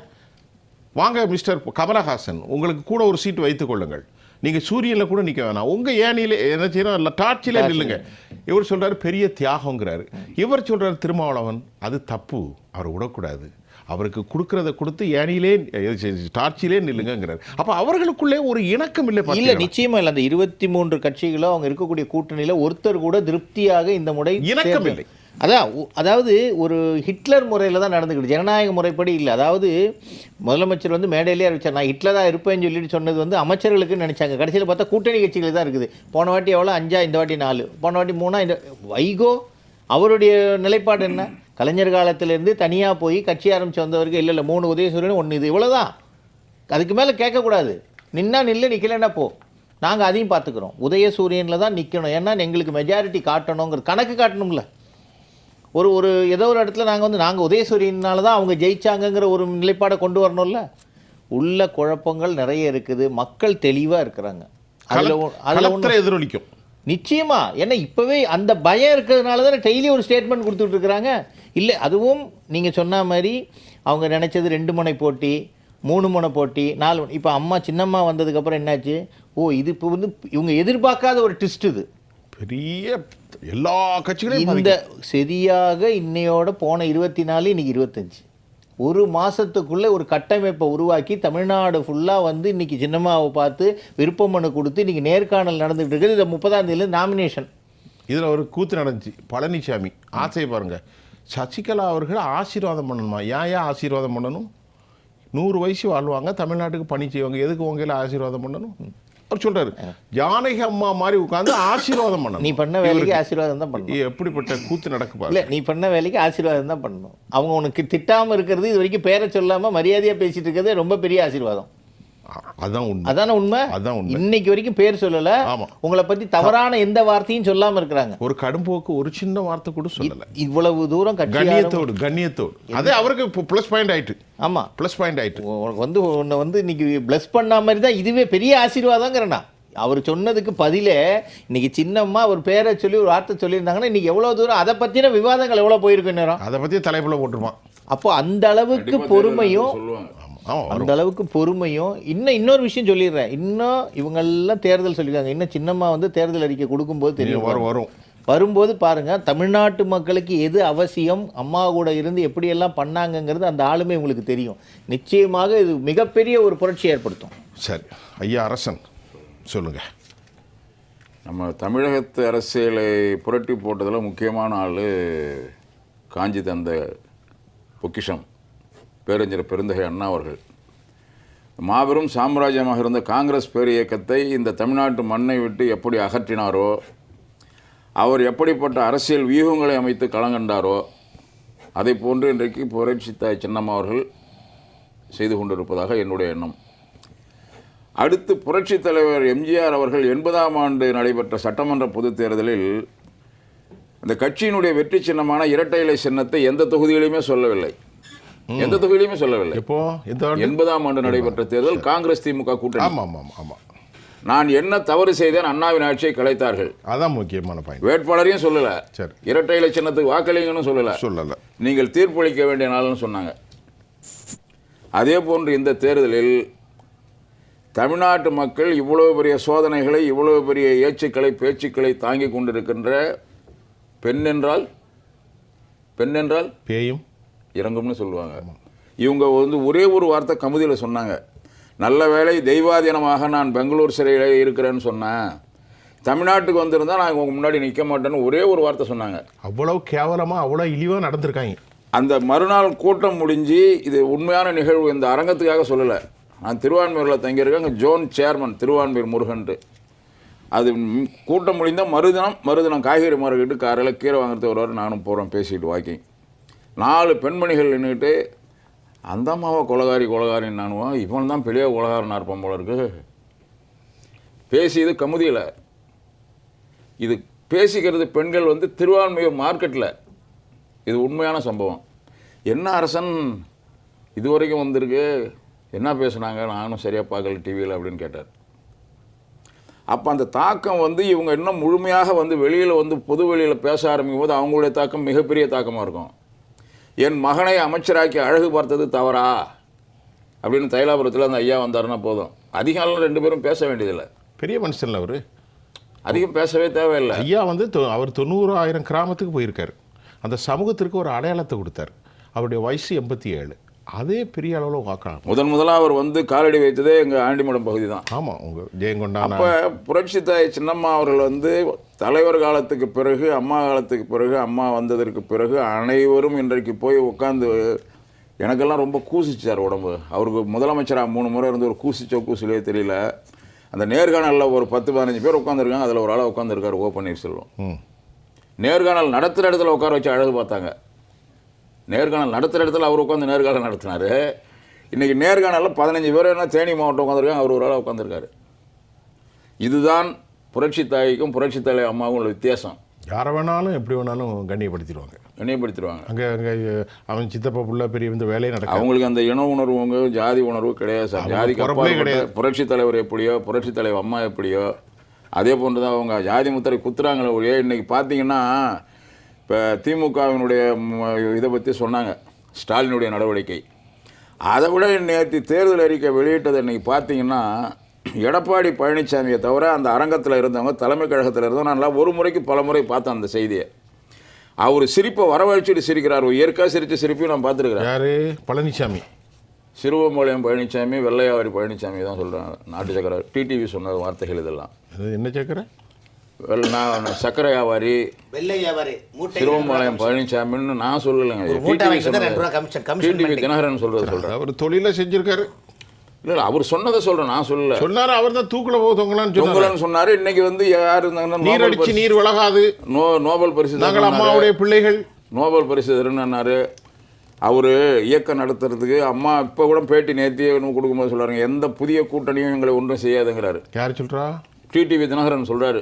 வாங்க மிஸ்டர் கமலஹாசன், உங்களுக்கு கூட ஒரு சீட்டு வைத்துக் கொள்ளுங்கள், நீங்கள் சூரியனில் கூட நிற்க வேணாம், உங்கள் ஏனியில் என்ன செய்யணும், இல்லை டார்ச்சிலே நில்லுங்க. இவர் சொல்கிறார் பெரிய தியாகங்கிறாரு. இவர் சொல்கிறார் திருமாவளவன் அது தப்பு, அவர் விடக்கூடாது, அவருக்கு கொடுக்கறத கொடுத்து ஏனியிலே டார்ச்சிலே நில்லுங்கிறார். அப்போ அவர்களுக்குள்ளே ஒரு இணக்கம் இல்லை. இல்லை, நிச்சயமாக இல்லை. அந்த 23 கட்சிகளும் அவங்க இருக்கக்கூடிய கூட்டணியில் ஒருத்தர் கூட திருப்தியாக இந்த முறை இணக்கம் இல்லை. அதாவது ஒரு ஹிட்லர் முறையில் தான் நடந்துக்கிட்டு, ஜனநாயக முறைப்படி இல்லை. அதாவது முதலமைச்சர் வந்து மேடையிலே அறிவிச்சார், நான் ஹிட்லராக இருப்பேன்னு சொல்லிட்டு சொன்னது வந்து அமைச்சர்களுக்கு நினச்சாங்க. கடைசியில் பார்த்தா கூட்டணி கட்சிகள் தான் இருக்குது. போன வாட்டி எவ்வளோ 5, இந்த வாட்டி 4, போன வாட்டி 3. இந்த வைகோ அவருடைய நிலைப்பாடு என்ன, கலைஞர் காலத்திலேருந்து தனியாக போய் கட்சி ஆரம்பித்து வந்தவருக்கு இல்லை 3 உதயசூரியன் 1 இது இவ்வளோதான், அதுக்கு மேலே கேட்கக்கூடாது. நின்னா நில்ல, நிற்கலன்னா போ, நாங்கள் அதையும் பார்த்துக்குறோம். உதயசூரியனில் தான் நிற்கணும், ஏன்னா எங்களுக்கு மெஜாரிட்டி காட்டணுங்கிற கணக்கு காட்டணும்ல. ஒரு ஏதோ ஒரு இடத்துல நாங்கள் உதயசூரியனால தான் அவங்க ஜெயிச்சாங்கங்கிற ஒரு நிலைப்பாடை கொண்டு வரணும்ல. உள்ள குழப்பங்கள் நிறைய இருக்குது, மக்கள் தெளிவாக இருக்கிறாங்க. அதில் எதிரொலிக்கும் நிச்சயமா. ஏன்னா இப்போவே அந்த பயம் இருக்கிறதுனால தான் டெய்லி ஒரு ஸ்டேட்மெண்ட் கொடுத்துட்டு இருக்கிறாங்க. இல்லை, அதுவும் நீங்கள் சொன்ன மாதிரி அவங்க நினச்சது 2 முனை போட்டி, 3 முனை போட்டி, 4 முனை. இப்போ அம்மா சின்னம்மா வந்ததுக்கப்புறம் என்னாச்சு, ஓ இது இப்போ வந்து இவங்க எதிர்பார்க்காத ஒரு ட்விஸ்ட். இது பெரிய எல்லா கட்சிகளையும் இந்த சரியாக இன்னையோட போன 24, இன்னைக்கு 25, ஒரு மாதத்துக்குள்ளே ஒரு கட்டமைப்பை உருவாக்கி தமிழ்நாடு ஃபுல்லாக வந்து இன்றைக்கி சின்னம்மாவை பார்த்து விருப்ப மனு கொடுத்து இன்றைக்கி நேர்காணல் நடந்துகிட்டு இருக்குது. இந்த 30ஆம் தேதியில் நாமினேஷன். இதில் ஒரு கூத்து நடந்துச்சு. பழனிசாமி ஆசை பாருங்கள், சசிகலா அவர்கள் ஆசீர்வாதம் பண்ணணுமா? ஏன் ஆசீர்வாதம் பண்ணணும்? 100 வயசு வாழ்வாங்க, தமிழ்நாட்டுக்கு பணி செய்வாங்க, எதுக்கு உங்களை ஆசீர்வாதம் பண்ணணும்? அவர் சொல்றாரு, ஜானகி அம்மா மாதிரி உட்காந்து ஆசீர்வாதம் பண்ணணும். நீ பண்ண வேலைக்கு ஆசீர்வாதம் தான் பண்ணணும். எப்படிப்பட்ட கூத்து நடக்குப்பா? இல்லை, நீ பண்ண வேலைக்கு ஆசீர்வாதம் தான் பண்ணணும். அவங்க உனக்கு திட்டாமல் இருக்கிறது, இது வரைக்கும் பேரை சொல்லாமல் மரியாதையாக பேசிட்டு இருக்கிறது ரொம்ப பெரிய ஆசீர்வாதம். அதான் உண்மை. அதான உண்மை. அதான் உண்மை. இன்னைக்கு வரைக்கும் பேர் சொல்லலை, உங்களை பற்றி தவறான எந்த வார்த்தையும் சொல்லாமல் இருக்கிறாங்க. ஒரு கடும்போக்கு ஒரு சின்ன வார்த்தை கூட சொல்லலை. இவ்வளவு தூரம் கண்ணியத்தோடு அதே அவருக்கு ப்ளஸ் பாயிண்ட் ஆயிட்டு. ஆமாம், ப்ளஸ் பாயிண்ட் ஆயிட்டு. உனக்கு வந்து உன்னை வந்து இன்னைக்கு பிளஸ் பண்ண மாதிரி தான் இதுவே பெரிய ஆசீர்வாதங்கிறண்ணா. அவர் சொன்னதுக்கு பதிலே இன்னைக்கு சின்னம்மா ஒரு பேரை சொல்லி ஒரு வார்த்தை சொல்லியிருந்தாங்கன்னா இன்னைக்கு எவ்வளோ தூரம் அதை பற்றின விவாதங்கள் எவ்வளோ போயிருக்கு நேரம். அதை பற்றி தலைப்புல போட்டுருவான். அப்போ அந்த அளவுக்கு பொறுமையும் அந்த அளவுக்கு பொறுமையும். இன்னொரு விஷயம் சொல்லிடுறேன், இன்னும் இவங்கெல்லாம் தேர்தல் சொல்லியிருக்காங்க, இன்னும் சின்னம்மா வந்து தேர்தல் அறிக்கை கொடுக்கும்போது தெரியும் வரும் வரும்போது பாருங்கள் தமிழ்நாட்டு மக்களுக்கு எது அவசியம், அம்மா கூட இருந்து எப்படியெல்லாம் பண்ணாங்கங்கிறது அந்த ஆளுமே உங்களுக்கு தெரியும். நிச்சயமாக இது மிகப்பெரிய ஒரு புரட்சி ஏற்படுத்தும். சரி ஐயா அரசன் சொல்லுங்கள். நம்ம தமிழகத்து அரசியலை புரட்டி போட்டதில் முக்கியமான ஆள் காஞ்சி தந்த பொக்கிஷம் பேரறிஞர் பெருந்தகை அண்ணா அவர்கள். மாபெரும் சாம்ராஜ்யமாக இருந்த காங்கிரஸ் பேர் இயக்கத்தை இந்த தமிழ்நாட்டு மண்ணை விட்டு எப்படி அகற்றினாரோ, அவர் எப்படிப்பட்ட அரசியல் வியூகங்களை அமைத்து களங்கண்டாரோ, அதை போன்று இன்றைக்கு புரட்சி தாய் சின்னம்மா அவர்கள் செய்து கொண்டிருப்பதாக என்னுடைய எண்ணம். அடுத்து புரட்சித் தலைவர் எம்ஜிஆர் அவர்கள் 80ஆம் ஆண்டு நடைபெற்ற சட்டமன்ற பொதுத் தேர்தலில் அந்த கட்சியினுடைய வெற்றி சின்னமான இரட்டை இலை சின்னத்தை எந்த தொகுதியிலையுமே சொல்லவில்லை. எந்த தொகுதியிலுமே சொல்லவில்லை. இப்போ 80ஆம் ஆண்டு நடைபெற்ற தேர்தல் காங்கிரஸ் திமுக கூட்டணி. ஆமாம். நான் என்ன தவறு செய்தேன், அண்ணாவின் ஆட்சியை கலைத்தார்கள், அதான் முக்கியமான பாயிண்ட். வேட்பாளரையும் சொல்லல, சரி இரட்டை இலை சின்னத்துக்கு வாக்களிங்கன்னு சொல்லல, நீங்கள் தீர்ப்பளிக்க வேண்டிய நாள்னு சொன்னாங்க. அதே போன்று இந்த தேர்தலில் தமிழ்நாட்டு மக்கள் இவ்வளவு பெரிய சோதனைகளை, இவ்வளவு பெரிய ஏச்சுக்களை பேச்சுக்களை தாங்கி கொண்டிருக்கின்ற பெண் என்றால் பேயும் இறங்கும்னு சொல்லுவாங்க. இவங்க வந்து ஒரே ஒரு வார்த்தை கமுதியில் சொன்னாங்க, நல்ல வேளை தெய்வாதீனமாக நான் பெங்களூர் சிறையில் இருக்கிறேன்னு சொன்னேன், தமிழ்நாட்டுக்கு வந்திருந்தால் நான் உங்க முன்னாடி நிற்க மாட்டேன்னு ஒரே ஒரு வார்த்தை சொன்னாங்க. அவ்வளவு கேவலமாக அவ்வளோ இழிவாக நடந்திருக்காங்க. அந்த மறுநாள் கூட்டம் முடிஞ்சு, இது உண்மையான நிகழ்வு, இந்த அரங்கத்துக்காக சொல்லலை, நான் திருவான்மையூரில் தங்கியிருக்கேன், அங்கே ஜோன் சேர்மன் திருவான்மையூர் முருகன்ட்டு. அது கூட்டம் முடிந்த மறுதினம் காய்கறி மார்க்கெட்டு காரையில் கீரை வாங்குறது வருவார், நானும் போகிறோம் பேசிக்கிட்டு வாக்கிங். 4 பெண்மணிகள் நின்றுட்டு அந்த அம்மாவை கொலகாரின்னு நானுவோம், இவன் தான் பெரிய கொலகாரனாக இருப்பான் போல இருக்கு. பேசியது கமுதியில், இது பேசிக்கிறது பெண்கள் வந்து திருவான்மையூர் மார்க்கெட்டில். இது உண்மையான சம்பவம். என்ன அரசன் இதுவரைக்கும் வந்திருக்கு, என்ன பேசுனாங்க, நானும் சரியாக பார்க்கல டிவியில் அப்படின்னு கேட்டார். அப்போ அந்த தாக்கம் வந்து இவங்க இன்னும் முழுமையாக வந்து வெளியில் வந்து பொது வெளியில் பேச ஆரம்பிக்கும் போது அவங்களுடைய தாக்கம் மிகப்பெரிய தாக்கமாக இருக்கும். என் மகனை அமைச்சராக்கி அழகு பார்த்தது தவறா அப்படின்னு தைலாபுரத்தில் அந்த ஐயா வந்தாருன்னா போதும், அதிகாலம் 2 பேரும் பேச வேண்டியதில்லை. பெரிய மனுஷன்ல அவர், அதிகம் பேசவே தேவையில்லை. ஐயா வந்து அவர் 90,000 கிராமத்துக்கு போயிருக்காரு, அந்த சமூகத்திற்கு ஒரு அடையாளத்தை கொடுத்தார். அவருடைய வயசு 87, அதே பெரிய அளவில் வாக்கலாம். முதலாக அவர் வந்து காலடி வைத்ததே எங்கள் ஆண்டிமடம் பகுதி தான். ஆமாம், உங்கள் ஜெயங்கொண்டா. அப்போ புரட்சி தாய் சின்னம்மா அவர்கள் வந்து தலைவர் காலத்துக்கு பிறகு, அம்மா காலத்துக்கு பிறகு, அம்மா வந்ததற்கு பிறகு அனைவரும் இன்றைக்கு போய் உட்காந்து, எனக்கெல்லாம் ரொம்ப கூசிச்சார் உடம்பு. அவருக்கு முதலமைச்சராக 3 முறை இருந்து ஒரு கூசிலையே தெரியல. அந்த நேர்காணலில் ஒரு 10-15 பேர் உட்காந்துருக்காங்க, அதில் ஒரு ஆளாக உட்காந்துருக்காரு ஓ பன்னீர்செல்வம். நேர்காணல் நடத்துகிற இடத்துல உட்கார வச்சு அழகு பார்த்தாங்க. நேர்காணல் நடத்துகிற இடத்துல அவர் உட்காந்து நேர்காணல் நடத்தினார். இன்றைக்கி நேர்காணலில் 15 பேர் என்ன தேனி மாவட்டம் உட்காந்துருக்காங்க, அவர் ஒரு ஆளாக உட்காந்துருக்காரு. இதுதான் புரட்சி தாய்க்கும் புரட்சி தலை அம்மாவும் உள்ள வித்தியாசம். யாரை வேணாலும் எப்படி வேணாலும் கண்ணியப்படுத்திடுவாங்க. அங்கே அவன் சித்தப்பா புள்ள பெரிய இந்த வேலையை நடக்கும். அவங்களுக்கு அந்த இன உணர்வு, ஜாதி உணர்வு கிடையாது சார். ஜாதிக்கு கிடையாது. புரட்சி தலைவர் எப்படியோ, புரட்சி தலைவர் அம்மா எப்படியோ, அதே போன்று தான் அவங்க ஜாதி முத்திரை குத்துறாங்களே ஒழிய. இன்றைக்கி பார்த்தீங்கன்னா இப்போ திமுகவினுடைய இதை பற்றி சொன்னாங்க, ஸ்டாலினுடைய நடவடிக்கை. அதை விட நேற்று தேர்தல் அறிக்கை வெளியிட்டதை இன்றைக்கி பார்த்தீங்கன்னா, எடப்பாடி பழனிசாமியை தவிர அந்த அரங்கத்தில் இருந்தவங்க, தலைமை கழகத்தில் இருந்தவங்க, நான் ஒரு முறைக்கு பல முறை பார்த்தேன் அந்த செய்தியை. அவர் சிரிப்பை வரவழைச்சிட்டு சிரிக்கிறார். இயற்கையாக சிரித்து சிரிப்பையும் நான் பார்த்துருக்கிறேன். யார்? பழனிசாமி, சிறுவம்பாளையம் பழனிசாமி, வெள்ளையாவாரி பழனிசாமி தான் சொல்கிறாங்க. நாட்டு சக்கரை டிடிவி சொன்ன வார்த்தைகள் இதெல்லாம். என்ன சக்கரை? நான் சக்கரை வியாபாரி, சிறுவம்பாளையம் பழனிசாமின்னு நான் சொல்லலைங்க. டிடிவி தினகரன் சொல்கிறேன். அவர் தொழிலை செஞ்சுருக்காரு. இல்லை, அவர் சொன்னதை சொல்கிறேன், நான் சொல்லலை. சொன்னார், அவர் தான் தூக்கில் தொங்கலான்னு சொன்னார். இன்னைக்கு வந்து யார் இருந்தாங்கன்னா, நீர் அடிச்சு நீர் விலகாது, நோபல் பரிசு, நாங்கள் அம்மாவுடைய பிள்ளைகள், நோபல் பரிசு தருன்னாரு. அவர் இயக்கம் நடத்துறதுக்கு அம்மா இப்போ கூட பேட்டி நேர்த்தியே கொடுக்கும்போது சொல்கிறாங்க, எந்த புதிய கூட்டணியும் எங்களை ஒன்றும் செய்யாதுங்கிறாரு. யார் சொல்கிறா? டிடிவி தினகரன் சொல்கிறாரு.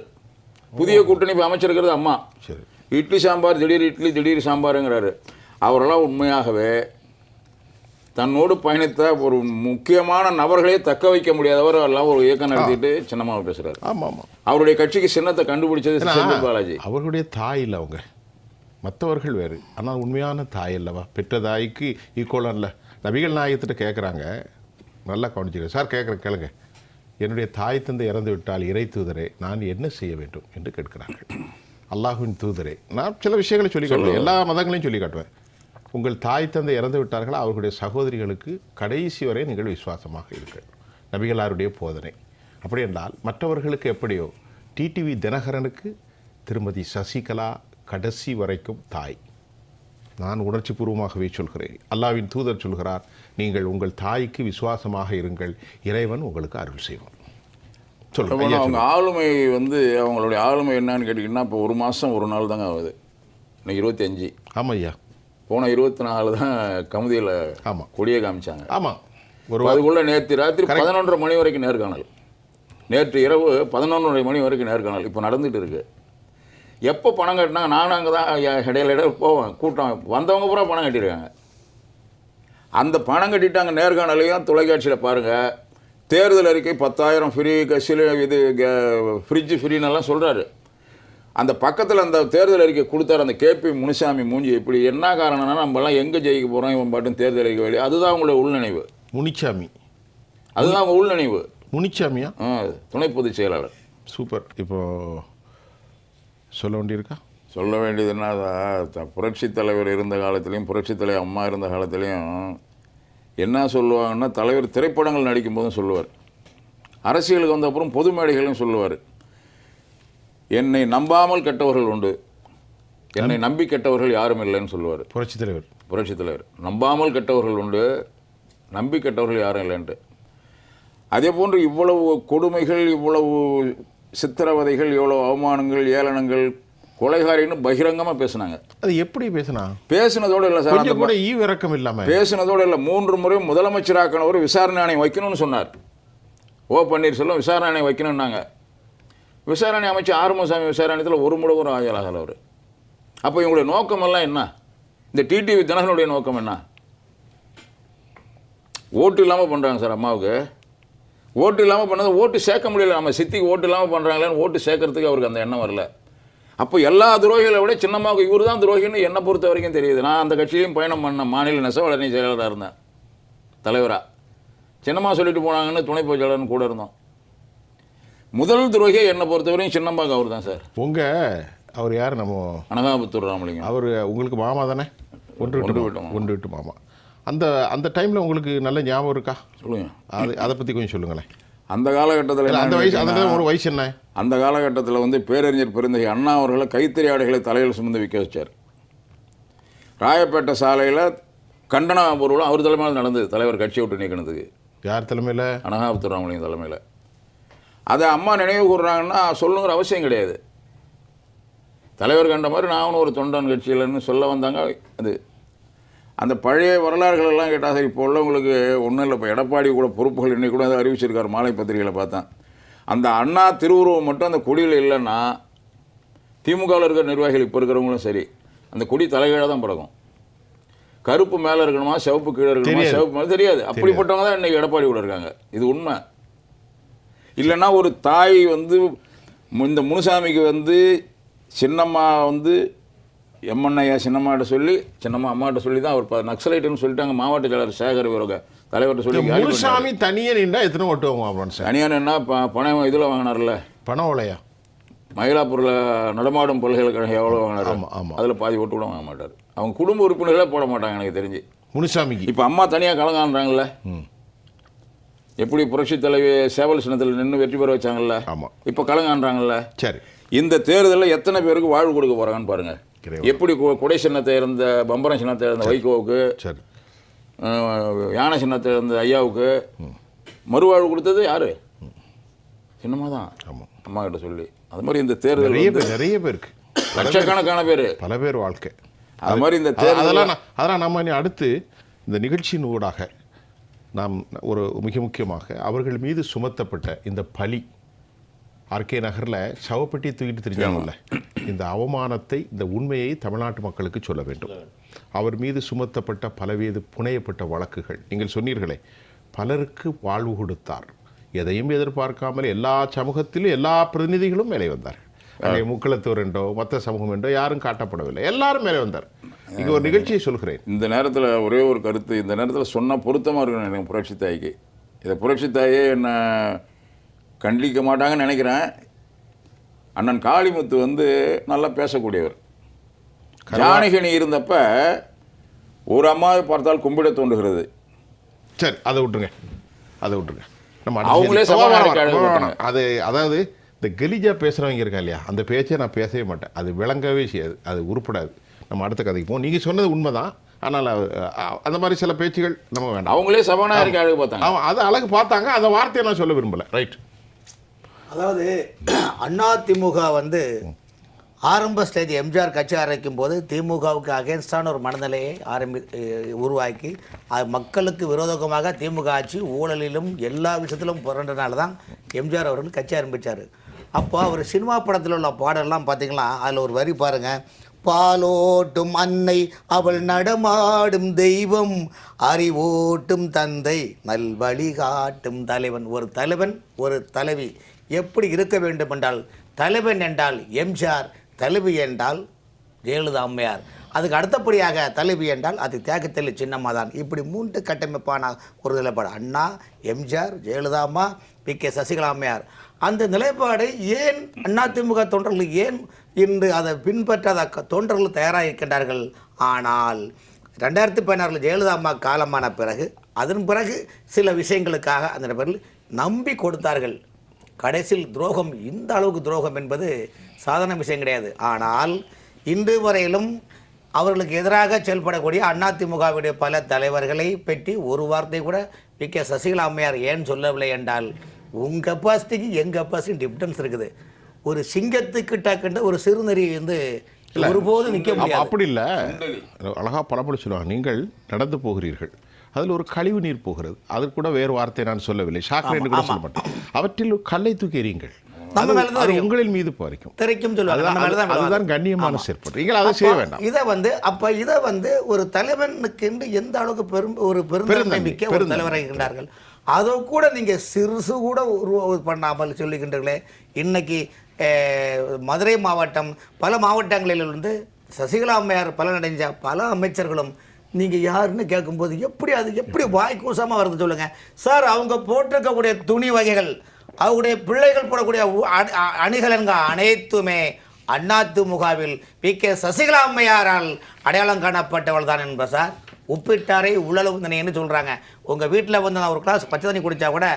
புதிய கூட்டணி இப்போ அமைச்சிருக்கிறது அம்மா. சரி, இட்லி சாம்பார், திடீர் இட்லி திடீர் சாம்பாருங்கிறாரு. அவரெல்லாம் உண்மையாகவே தன்னோடு பயணித்த ஒரு முக்கியமான நபர்களே தக்க வைக்க முடியாதவர் எல்லாம் ஒரு இயக்கம் நடத்திட்டு சின்னம்மாவை பேசுகிறார். ஆமாம் ஆமாம். அவருடைய கட்சிக்கு சின்னத்தை கண்டுபிடிச்சது செந்தில் பாலாஜி. அவர்களுடைய தாய் இல்லை அவங்க, மற்றவர்கள் வேறு. ஆனால் உண்மையான தாய் அல்லவா, பெற்ற தாய்க்கு ஈக்குவலாக இல்லை. நபிகள் நாயகத்திட்ட கேட்குறாங்க, நல்லா கவனிச்சுக்கிறேன் சார். கேளுங்க. என்னுடைய தாய் தந்தை இறந்து விட்டால் இறை தூதரே நான் என்ன செய்ய வேண்டும் என்று கேட்கிறார்கள். அல்லாஹ்வின் தூதரே, நான் சில விஷயங்களை சொல்லி காட்டுவேன், எல்லா மதங்களையும் சொல்லி காட்டுவேன். உங்கள் தாய் தந்தை இறந்து விட்டார்களா, அவர்களுடைய சகோதரிகளுக்கு கடைசி வரை நீங்கள் விசுவாசமாக இருக்க, நபிகளாருடைய போதனை. அப்படி என்றால் மற்றவர்களுக்கு எப்படியோ டிடிவி தினகரனுக்கு திருமதி சசிகலா கடைசி வரைக்கும் தாய். நான் உணர்ச்சி பூர்வமாகவே சொல்கிறேன். அல்லாஹ்வின் தூதர் சொல்கிறார், நீங்கள் உங்கள் தாய்க்கு விசுவாசமாக இருங்கள், இறைவன் உங்களுக்கு அருள் செய்வான். சொல்லுங்கள். அவங்க ஆளுமை வந்து அவங்களுடைய ஆளுமை என்னன்னு கேட்டிங்கன்னா, இப்போ ஒரு மாதம் ஒரு நாள் தாங்க ஆகுது. இன்னைக்கு 25. ஆமாம் ஐயா. போன 24 தான் கமுதியில் ஆமாம் கொடியை காமிச்சாங்க. ஆமாம். அதுக்குள்ளே நேற்று ராத்திரி 11:30 மணி வரைக்கும் நேர்காணல், நேற்று இரவு 11:30 மணி வரைக்கும் நேர்காணல் இப்போ நடந்துகிட்டு இருக்கு. எப்போ பணம் கட்டினாங்க? நானும் அங்கே தான் இடையில போவேன், கூட்டம் வந்தவங்க பூரா பணம் கட்டியிருக்காங்க. அந்த பணம் கட்டிட்டாங்க. நேர்காணலையும் தொலைக்காட்சியில் பாருங்கள். தேர்தல் அறிக்கை 10,000 ஃப்ரீ, இது ஃப்ரிட்ஜு ஃப்ரீன்னெல்லாம் சொல்கிறாரு. அந்த பக்கத்தில் அந்த தேர்தல் அறிக்கை கொடுத்தாரு அந்த கேபி முனுசாமி மூஞ்சி. இப்படி என்ன காரணம்னா, நம்மளாம் எங்கே ஜெயிக்க போகிறோம், இவன் பாட்டும் தேர்தல் அறிக்கை வெளியே. அதுதான் அவங்களுடைய உள்நினைவு. முனிச்சாமி, அதுதான் அவங்க உள்நினைவு. முனிச்சாமியா? துணை பொதுச் செயலாளர். சூப்பர். இப்போ சொல்ல வேண்டியிருக்கா? சொல்ல வேண்டியது என்ன, புரட்சி தலைவர் இருந்த காலத்துலேயும் புரட்சி தலைவர் அம்மா இருந்த காலத்துலேயும் என்ன சொல்லுவாங்கன்னா, தலைவர் திரைப்படங்கள் நடிக்கும்போதும் சொல்லுவார், அரசியலுக்கு வந்த அப்புறம் பொது மேடைகளையும் சொல்லுவார், என்னை நம்பாமல் கெட்டவர்கள் உண்டு, என்னை நம்பி கெட்டவர்கள் யாரும் இல்லைன்னு சொல்லுவார். புரட்சி தலைவர் நம்பாமல் கெட்டவர்கள் உண்டு, நம்பி கெட்டவர்கள் யாரும் இல்லைன்ட்டு. அதே போன்று இவ்வளவு கொடுமைகள், இவ்வளவு சித்திரவதைகள், இவ்வளவு அவமானங்கள், ஏளனங்கள், கொலைகாரின்னு பகிரங்கமாக பேசினாங்க. அது எப்படி பேசினதோடு இல்லை சார், அந்த கூட ஈவிரக்கம் இல்லாமல் பேசினதோடு இல்லை. 3 முறை முதலமைச்சராக்கனவர் விசாரணை ஆணையம் வைக்கணும்னு சொன்னார். ஓ பன்னீர்செல்வம் விசாரணை ஆணையம் வைக்கணும்னாங்க. விசாரணை அமைச்சு ஆறுமுகசாமி விசாரணையத்தில் ஒரு முறை கூட ஆஜராகல அவர். அப்போ இவங்களுடைய நோக்கமெல்லாம் என்ன? இந்த டிடிவி தினகரனுடைய நோக்கம் என்ன? ஓட்டு இல்லாமல் பண்ணுறாங்க சார் அம்மாவுக்கு. ஓட்டு இல்லாமல் பண்ணது, ஓட்டு சேர்க்க முடியல. நம்ம சித்திக்கு ஓட்டு இல்லாமல் பண்ணுறாங்களேன்னு ஓட்டு சேர்க்கறதுக்கு அவருக்கு அந்த எண்ணம் வரல. அப்போ எல்லா துரோகிகளை விட சின்னம்மாவுக்கு இவர் தான் துரோகின்னு என்னை பொறுத்த வரைக்கும் தெரியுது. நான் அந்த கட்சியிலையும் பயணம் பண்ணேன், மாநில நெசவாளர் செயலாளராக இருந்தேன், தலைவராக. சின்னம்மா சொல்லிட்டு போனாங்கன்னு துணை பொதுச்செயலாளர்னு கூட இருந்தோம். முதல் துரோகியை என்னை பொறுத்தவரையும் சின்னம்மாவுக்கு அவர் தான் சார். அவர் யார்? நம்ம அனகாபுத்தூர் ராமலிங்கம். அவர் உங்களுக்கு மாமா தானே? ஒன்று விட்டு மாமா. அந்த டைமில் உங்களுக்கு நல்ல ஞாபகம் இருக்கா? சொல்லுங்கள். அதை பற்றி கொஞ்சம் சொல்லுங்களேன். அந்த காலகட்டத்தில் அந்த வயசு என்ன? அந்த காலகட்டத்தில் வந்து பேரறிஞர் பெருந்தகை அண்ணா அவர்களை கைத்தறி ஆடைகளை தலையில் சுமந்து விற்க வச்சார். ராயப்பேட்டை சாலையில் கண்டன பொருளும் அவர் தலைமையில் நடந்தது. தலைவர் கட்சியை விட்டு நீக்கினதுக்கு யார் தலைமையில்? அனகாபுத்தூர் ராமலிங்கம் தலைமையில். அதை அம்மா நினைவு கூறுறாங்கன்னா சொல்லுங்கிற அவசியம் கிடையாது. தலைவர் கண்ட மாதிரி நானும் ஒரு தொண்டன் கட்சியில்னு சொல்ல வந்தாங்க. அது அந்த பழைய வரலாறுகள் எல்லாம் கேட்டால் சரி. இப்போ உள்ளவங்களுக்கு ஒன்றும் இல்லை. இப்போ எடப்பாடி கூட பொறுப்புகள் இன்னைக்கு கூட அதை அறிவிச்சிருக்கார். மாலை பத்திரிகையில் பார்த்தேன். அந்த அண்ணா திருவுருவம் மட்டும் அந்த கொடியில் இல்லைன்னா திமுகவில் இருக்கிற நிர்வாகிகள் இப்போ இருக்கிறவங்களும் சரி, அந்த கொடி தலைகீழாக தான் பறக்கும். கருப்பு மேலே இருக்கணுமா, சிவப்பு கீழே இருக்கணுமா, சிவப்பு மேலே தெரியாது. அப்படிப்பட்டவங்க தான் இன்றைக்கி எடப்பாடி கூட இருக்காங்க. இது உண்மை. இல்லைன்னா ஒரு தாய் வந்து இந்த முனுசாமிக்கு வந்து சின்னம்மா வந்து எம்என்ஐயா சின்னம்மாட்ட சொல்லி, சின்னம்மா அம்மாட்ட சொல்லி தான் அவர் நக்சலைட்டுன்னு சொல்லிட்டாங்க. மாவட்ட செயலர் சேகர் விரோக தலைவர்கிட்ட சொல்லி முனுசாமி தனியாக நின்றா எத்தனை ஓட்டு வாங்குவாங்க? தனியாக நின்னா பணம் இதில் வாங்கினார்ல, பணம் ஓலையா, மயிலாப்பூரில் நடமாடும் பல்கலைக்கழகம் எவ்வளோ வாங்கினார்? ஆமாம். அதில் பாதி ஓட்டு கூட வாங்க மாட்டார். அவங்க குடும்ப உறுப்பினர்களே போட மாட்டாங்க எனக்கு தெரிஞ்சு முனுசாமிக்கு. இப்போ அம்மா தனியாக கலங்கான்றாங்கல்ல. எப்படி புரட்சி தலைவி சேவல் சின்னத்தில் நின்று வெற்றி பெற வச்சாங்கல்ல, ஆமாம். இப்போ கலங்கான்றாங்கல்ல. சரி, இந்த தேர்தலில் எத்தனை பேருக்கு வாழ்வு கொடுக்க போகிறாங்கன்னு பாருங்கள். எப்படி குடை சின்னத்தை இருந்த பம்பரம் சின்னத்தை இருந்த வைகோவுக்கு, சரி, யானை சின்னத்தை இருந்த ஐயாவுக்கு மறுவாழ்வு கொடுத்தது யாரு? சின்னம்மா தான். ஆமாம், அம்மா கிட்ட சொல்லி. அது மாதிரி இந்த தேர்தல் நிறைய பேருக்கு, லட்சக்கணக்கான பேர், பல பேர் வாழ்க்கை. அது மாதிரி இந்த தேர்தல் அதெல்லாம் நம்ம அடுத்து இந்த நிகழ்ச்சியின் ஊடாக நாம் ஒரு மிக முக்கியமாக அவர்கள் மீது சுமத்தப்பட்ட இந்த பழி, ஆர்கே நகரில் சவப்பெட்டி தூக்கிட்டு தெரிஞ்சாங்கல்ல, இந்த அவமானத்தை, இந்த உண்மையை தமிழ்நாட்டு மக்களுக்கு சொல்ல வேண்டும். அவர் மீது சுமத்தப்பட்ட பலவேறு புனையப்பட்ட வழக்குகள், நீங்கள் சொன்னீர்களே, பலருக்கு வாழ்வு கொடுத்தார். எதையும் எதிர்பார்க்காமல் எல்லா சமூகத்திலும் எல்லா பிரதிநிதிகளும் மேலே வந்தார். அங்கே முக்களத்தூர் என்றோ மற்ற சமூகம் என்றோ யாரும் காட்டப்படவில்லை, எல்லாரும் மேலே வந்தார். இங்கே ஒரு நிகழ்ச்சியை சொல்கிறேன். இந்த நேரத்தில் ஒரே ஒரு கருத்து, இந்த நேரத்தில் சொன்னால் பொருத்தமாக இருக்கணும் எனக்கு புரட்சி தாய்க்கு. இதை புரட்சி தாயே என்ன கண்டிக்க மாட்டாங்கன்னு நினைக்கிறேன். அண்ணன் காளிமுத்து வந்து நல்லா பேசக்கூடியவர். ஜானகினி இருந்தப்ப ஒரு அம்மாவை பார்த்தால் கும்பிட தோன்றுகிறது. சரி, அதை விட்டுருங்க, அதை விட்டுருங்க. நம்ம அவங்களே அது அதாவது இந்த கெலிஜா பேசுகிறவங்க இருக்கா இல்லையா, அந்த பேச்சை நான் பேசவே மாட்டேன். அது விளங்கவே செய்யாது, அது உருப்படாது. நம்ம அடுத்த கதைக்கு போவோம். நீங்கள் சொன்னது உண்மைதான். ஆனால் அந்த மாதிரி சில பேச்சுகள் நம்ம வேண்டாம். அவங்களே சபாநாயகருக்கு அழகு பார்த்தாங்க. அது அழகு பார்த்தாங்க. அந்த வார்த்தையை நான் சொல்ல விரும்பலை. ரைட். அதாவது அதிமுக வந்து ஆரம்ப ஸ்டேஜ் எம்ஜிஆர் கட்சி ஆரம்பிக்கும் போது திமுகவுக்கு அகேன்ஸ்டான ஒரு மனநிலையை உருவாக்கி அது மக்களுக்கு விரோதமாக திமுக ஆட்சி ஊழலிலும் எல்லா விஷயத்திலும் புரண்டனால தான் எம்ஜிஆர் அவர்கள் கட்சி ஆரம்பித்தார். அப்போ அவர் சினிமா படத்தில் உள்ள பாடலாம் பார்த்தீங்களா, அதில் ஒரு வரி பாருங்கள். பாலோட்டும் அன்னை அவள் நடமாடும் தெய்வம், அறிவோட்டும் தந்தை நல் வழிகாட்டும் தலைவன். ஒரு தலைவன் ஒரு தலைவி எப்படி இருக்க வேண்டும் என்றால், தலைவன் என்றால் எம்ஜிஆர், தலைவி என்றால் ஜெயலலிதா அம்மையார், அதுக்கு அடுத்தபடியாக தலைவி என்றால் அது தியாகத்தெளி சின்னம்மா தான். இப்படி 3 கட்டமைப்பான ஒரு நிலைப்பாடு. அண்ணா, எம்ஜிஆர், ஜெயலலிதா அம்மா, பி.கே. சசிகலா அம்மையார். அந்த நிலைப்பாடை ஏன் அதிமுக தொண்டர்கள் ஏன் இன்று அதை பின்பற்றாத தொண்டர்கள் தயாராக இருக்கின்றார்கள்? ஆனால் 2016 ஜெயலலிதா அம்மா காலமான பிறகு அதன் பிறகு சில விஷயங்களுக்காக அந்த நபர்கள் நம்பி கொடுத்தார்கள். கடைசியில் துரோகம், இந்த அளவுக்கு துரோகம் என்பது சாதாரண விஷயம் கிடையாது. ஆனால் இன்று வரையிலும் அவர்களுக்கு எதிராக செயல்படக்கூடிய அதிமுகவுடைய பல தலைவர்களை பற்றி ஒரு வார்த்தை கூட பி.கே. சசிகலா அம்மையார் ஏன் சொல்லவில்லை என்றால், உங்கள் கெப்பாசிட்டிக்கு எங்கள் கெப்பாசிட்டி டிஃப்ரென்ஸ் இருக்குது. ஒரு சிங்கத்துக்கிட்ட ஒரு சிறுநெறி வந்து ஒருபோதும் நிற்க முடியாது. அப்படி இல்லை, அழகாக பழமொழி சொல்லுவாங்க. நீங்கள் நடந்து போகிறீர்கள், அதில் ஒரு கழிவு நீர் போகிறது, அது கூட வேறு வார்த்தை நான் சொல்லவில்லை, சாக்கடை கூட சொல்ல மாட்டேன். அவற்றில் கல்லை தூக்கி எறியுங்கள், உங்களின் மீது பறிக்கும் சொல்லுவாங்க. அதுதான் கண்ணியமான செயல்பாடு. நீங்கள் அதை செய்ய வேண்டாம். இதை வந்து ஒரு தலைவனுக்கு எந்த அளவுக்கு ஒரு பெருந்தன்மை மிக்க ஒரு தலைவராக இருக்கின்றார்கள். அதை கூட நீங்கள் சிறுசு கூட பண்ணாமல் சொல்லுகின்றீர்களே. இன்னைக்கு மதுரை மாவட்டம் பல மாவட்டங்களில் வந்து சசிகலா அம்மையார் பலனடைஞ்ச பல அமைச்சர்களும் நீங்கள் யாருன்னு கேட்கும்போது எப்படி வாய்க்கூசமாக வருது சொல்லுங்கள் சார். அவங்க போட்டிருக்கக்கூடிய துணி வகைகள், அவருடைய பிள்ளைகள் போடக்கூடிய அணிகலன்க அனைத்துமே அதிமுகவில் பி.கே. சசிகலா அம்மையாரால் அடையாளம் காணப்பட்டவள் தான் என்ப சார். உப்பிட்டாரை உழல உந்தனைன்னு சொல்கிறாங்க. உங்கள் வீட்டில் வந்து நான் ஒரு கிளாஸ் பச்சை தண்ணி குடித்தா கூட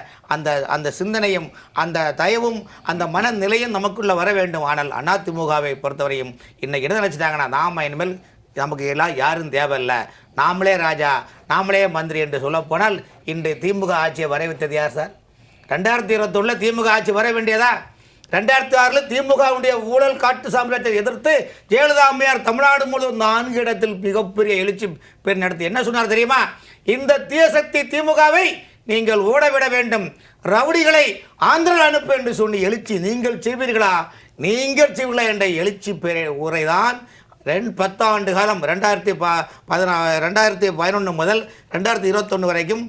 அந்த சிந்தனையும் அந்த தயவும் அந்த மனநிலையும் நமக்குள்ளே வர வேண்டும். ஆனால் அதிமுகவை பொறுத்தவரையும் இன்னைக்கு என்ன நினச்சிட்டாங்கன்னா, நாம் இனிமேல் நமக்கு எல்லாம் யாரும் தேவையில்லை, நாமளே ராஜா, நாமளே மந்திரி என்று சொல்லப்போனால் இன்று திமுக ஆட்சியை வர வைத்தது யார் சார்? 2021 திமுக ஆட்சி வர வேண்டியதா? 2006 திமுகவுடைய ஊழல் காட்டு சாம்ராஜ்யத்தை எதிர்த்து ஜெயலலிதா அம்மையார் தமிழ்நாடு முழுவதும் 4 இடத்தில் மிகப்பெரிய எழுச்சி பேர் நடத்தி என்ன சொன்னார் தெரியுமா? இந்த தீய சக்தி திமுகவை நீங்கள் ஓடவிட வேண்டும், ரவுடிகளை ஆந்திரா அனுப்பு என்று சொல்லி எழுச்சி நீங்கள் செய்வீர்களா என்ற எழுச்சி உரைதான் 10 ஆண்டு காலம் 2011 முதல் 2021 வரைக்கும்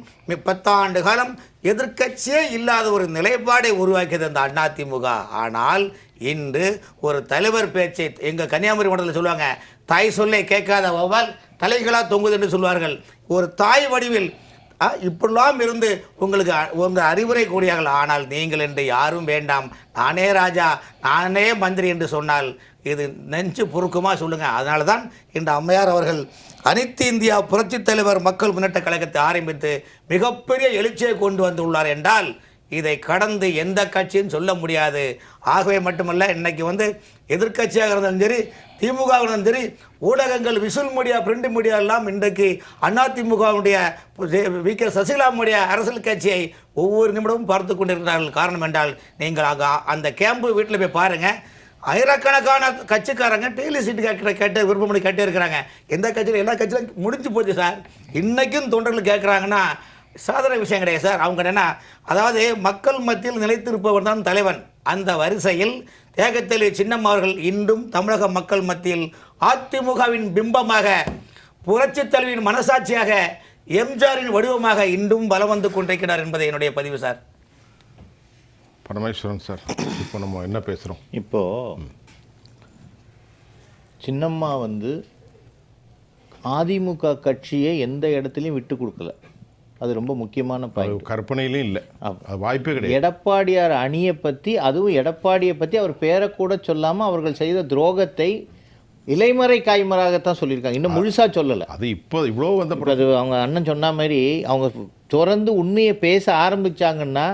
10 ஆண்டு காலம் எதிர்க்கட்சியே இல்லாத ஒரு நிலைப்பாடை உருவாக்கியது அந்த அதிமுக. ஆனால் இன்று ஒரு தலைவர் பேச்சை எங்கள் கன்னியாகுமரி மாவட்டத்தில் சொல்லுவாங்க, தாய் சொல்லை கேட்காத வௌவால் தலைகளாக தொங்குது என்று சொல்வார்கள். ஒரு தாய் வடிவில் இப்படிலாம் இருந்து உங்களுக்கு உங்கள் அறிவுரை கூடியார்கள். ஆனால் நீங்கள் என்று யாரும் வேண்டாம், நானே ராஜா, நானே மந்திரி என்று சொன்னால் இது நெஞ்சு பொறுக்குமா சொல்லுங்கள். அதனால தான் இன்று அம்மையார் அவர்கள் அனைத்து இந்தியா புரட்சித் தலைவர் மக்கள் முன்னேற்ற கழகத்தை ஆரம்பித்து மிகப்பெரிய எழுச்சியை கொண்டு வந்துள்ளார் என்றால் இதை கடந்து எந்த கட்சியும் சொல்ல முடியாது. ஆகவே மட்டுமல்ல, இன்னைக்கு வந்து எதிர்க்கட்சியாக இருந்தாலும் சரி, திமுக இருந்தாலும் சரி, ஊடகங்கள், விஷுவல் மீடியா, பிரிண்ட் மீடியா எல்லாம் இன்றைக்கு அதிமுகவுடைய வி.கே. சசிகலாவுடைய அரசியல் கட்சியை ஒவ்வொரு நிமிடமும் பார்த்து கொண்டிருக்கிறார்கள். காரணம் என்றால் நீங்கள் அந்த கேம்பு வீட்டில் போய் பாருங்கள், ஆயிரக்கணக்கான கட்சிக்காரங்க டெய்லி சீட்டு கேட்ட விருப்பப்படி கேட்டே இருக்கிறாங்க. எந்த கட்சியில் எல்லா கட்சியிலும் முடிஞ்சு போச்சு சார். இன்றைக்கும் தொண்டர்கள் கேட்குறாங்கன்னா சாதாரண விஷயம் கிடையாது சார். அவங்க என்ன, அதாவது மக்கள் மத்தியில் நிலைத்திருப்பவர் தான் தலைவன். அந்த வரிசையில் தியாகத்தெளி சின்னம்மா அவர்கள் இன்றும் தமிழக மக்கள் மத்தியில் அதிமுகவின் பிம்பமாக, புரட்சித் தலைவியின் மனசாட்சியாக, எம்ஜிஆரின் வடிவமாக இன்றும் பலம் வந்து கொண்டிருக்கிறார் என்பதை என்னுடைய பதிவு சார். பரமேஸ்வரன் சார், இப்போ நம்ம என்ன பேசுகிறோம்? இப்போது சின்னம்மா வந்து அதிமுக கட்சியை எந்த இடத்துலையும் விட்டு கொடுக்கல. அது ரொம்ப முக்கியமான பாயிண்ட். கற்பனையிலும் இல்லை, அது வாய்ப்பே கிடையாது. எடப்பாடியார் அணியை பற்றி, அதுவும் எடப்பாடியை பற்றி அவர் பேரை கூட சொல்லாமல் அவர்கள் செய்த துரோகத்தை இலைமறை காய்மராகத்தான் சொல்லியிருக்காங்க, இன்னும் முழுசாக சொல்லலை. அது இப்போ இவ்வளோ வந்த அது அவங்க அண்ணன் சொன்ன மாதிரி அவங்க தொடர்ந்து உண்மையை பேச ஆரம்பித்தாங்கன்னா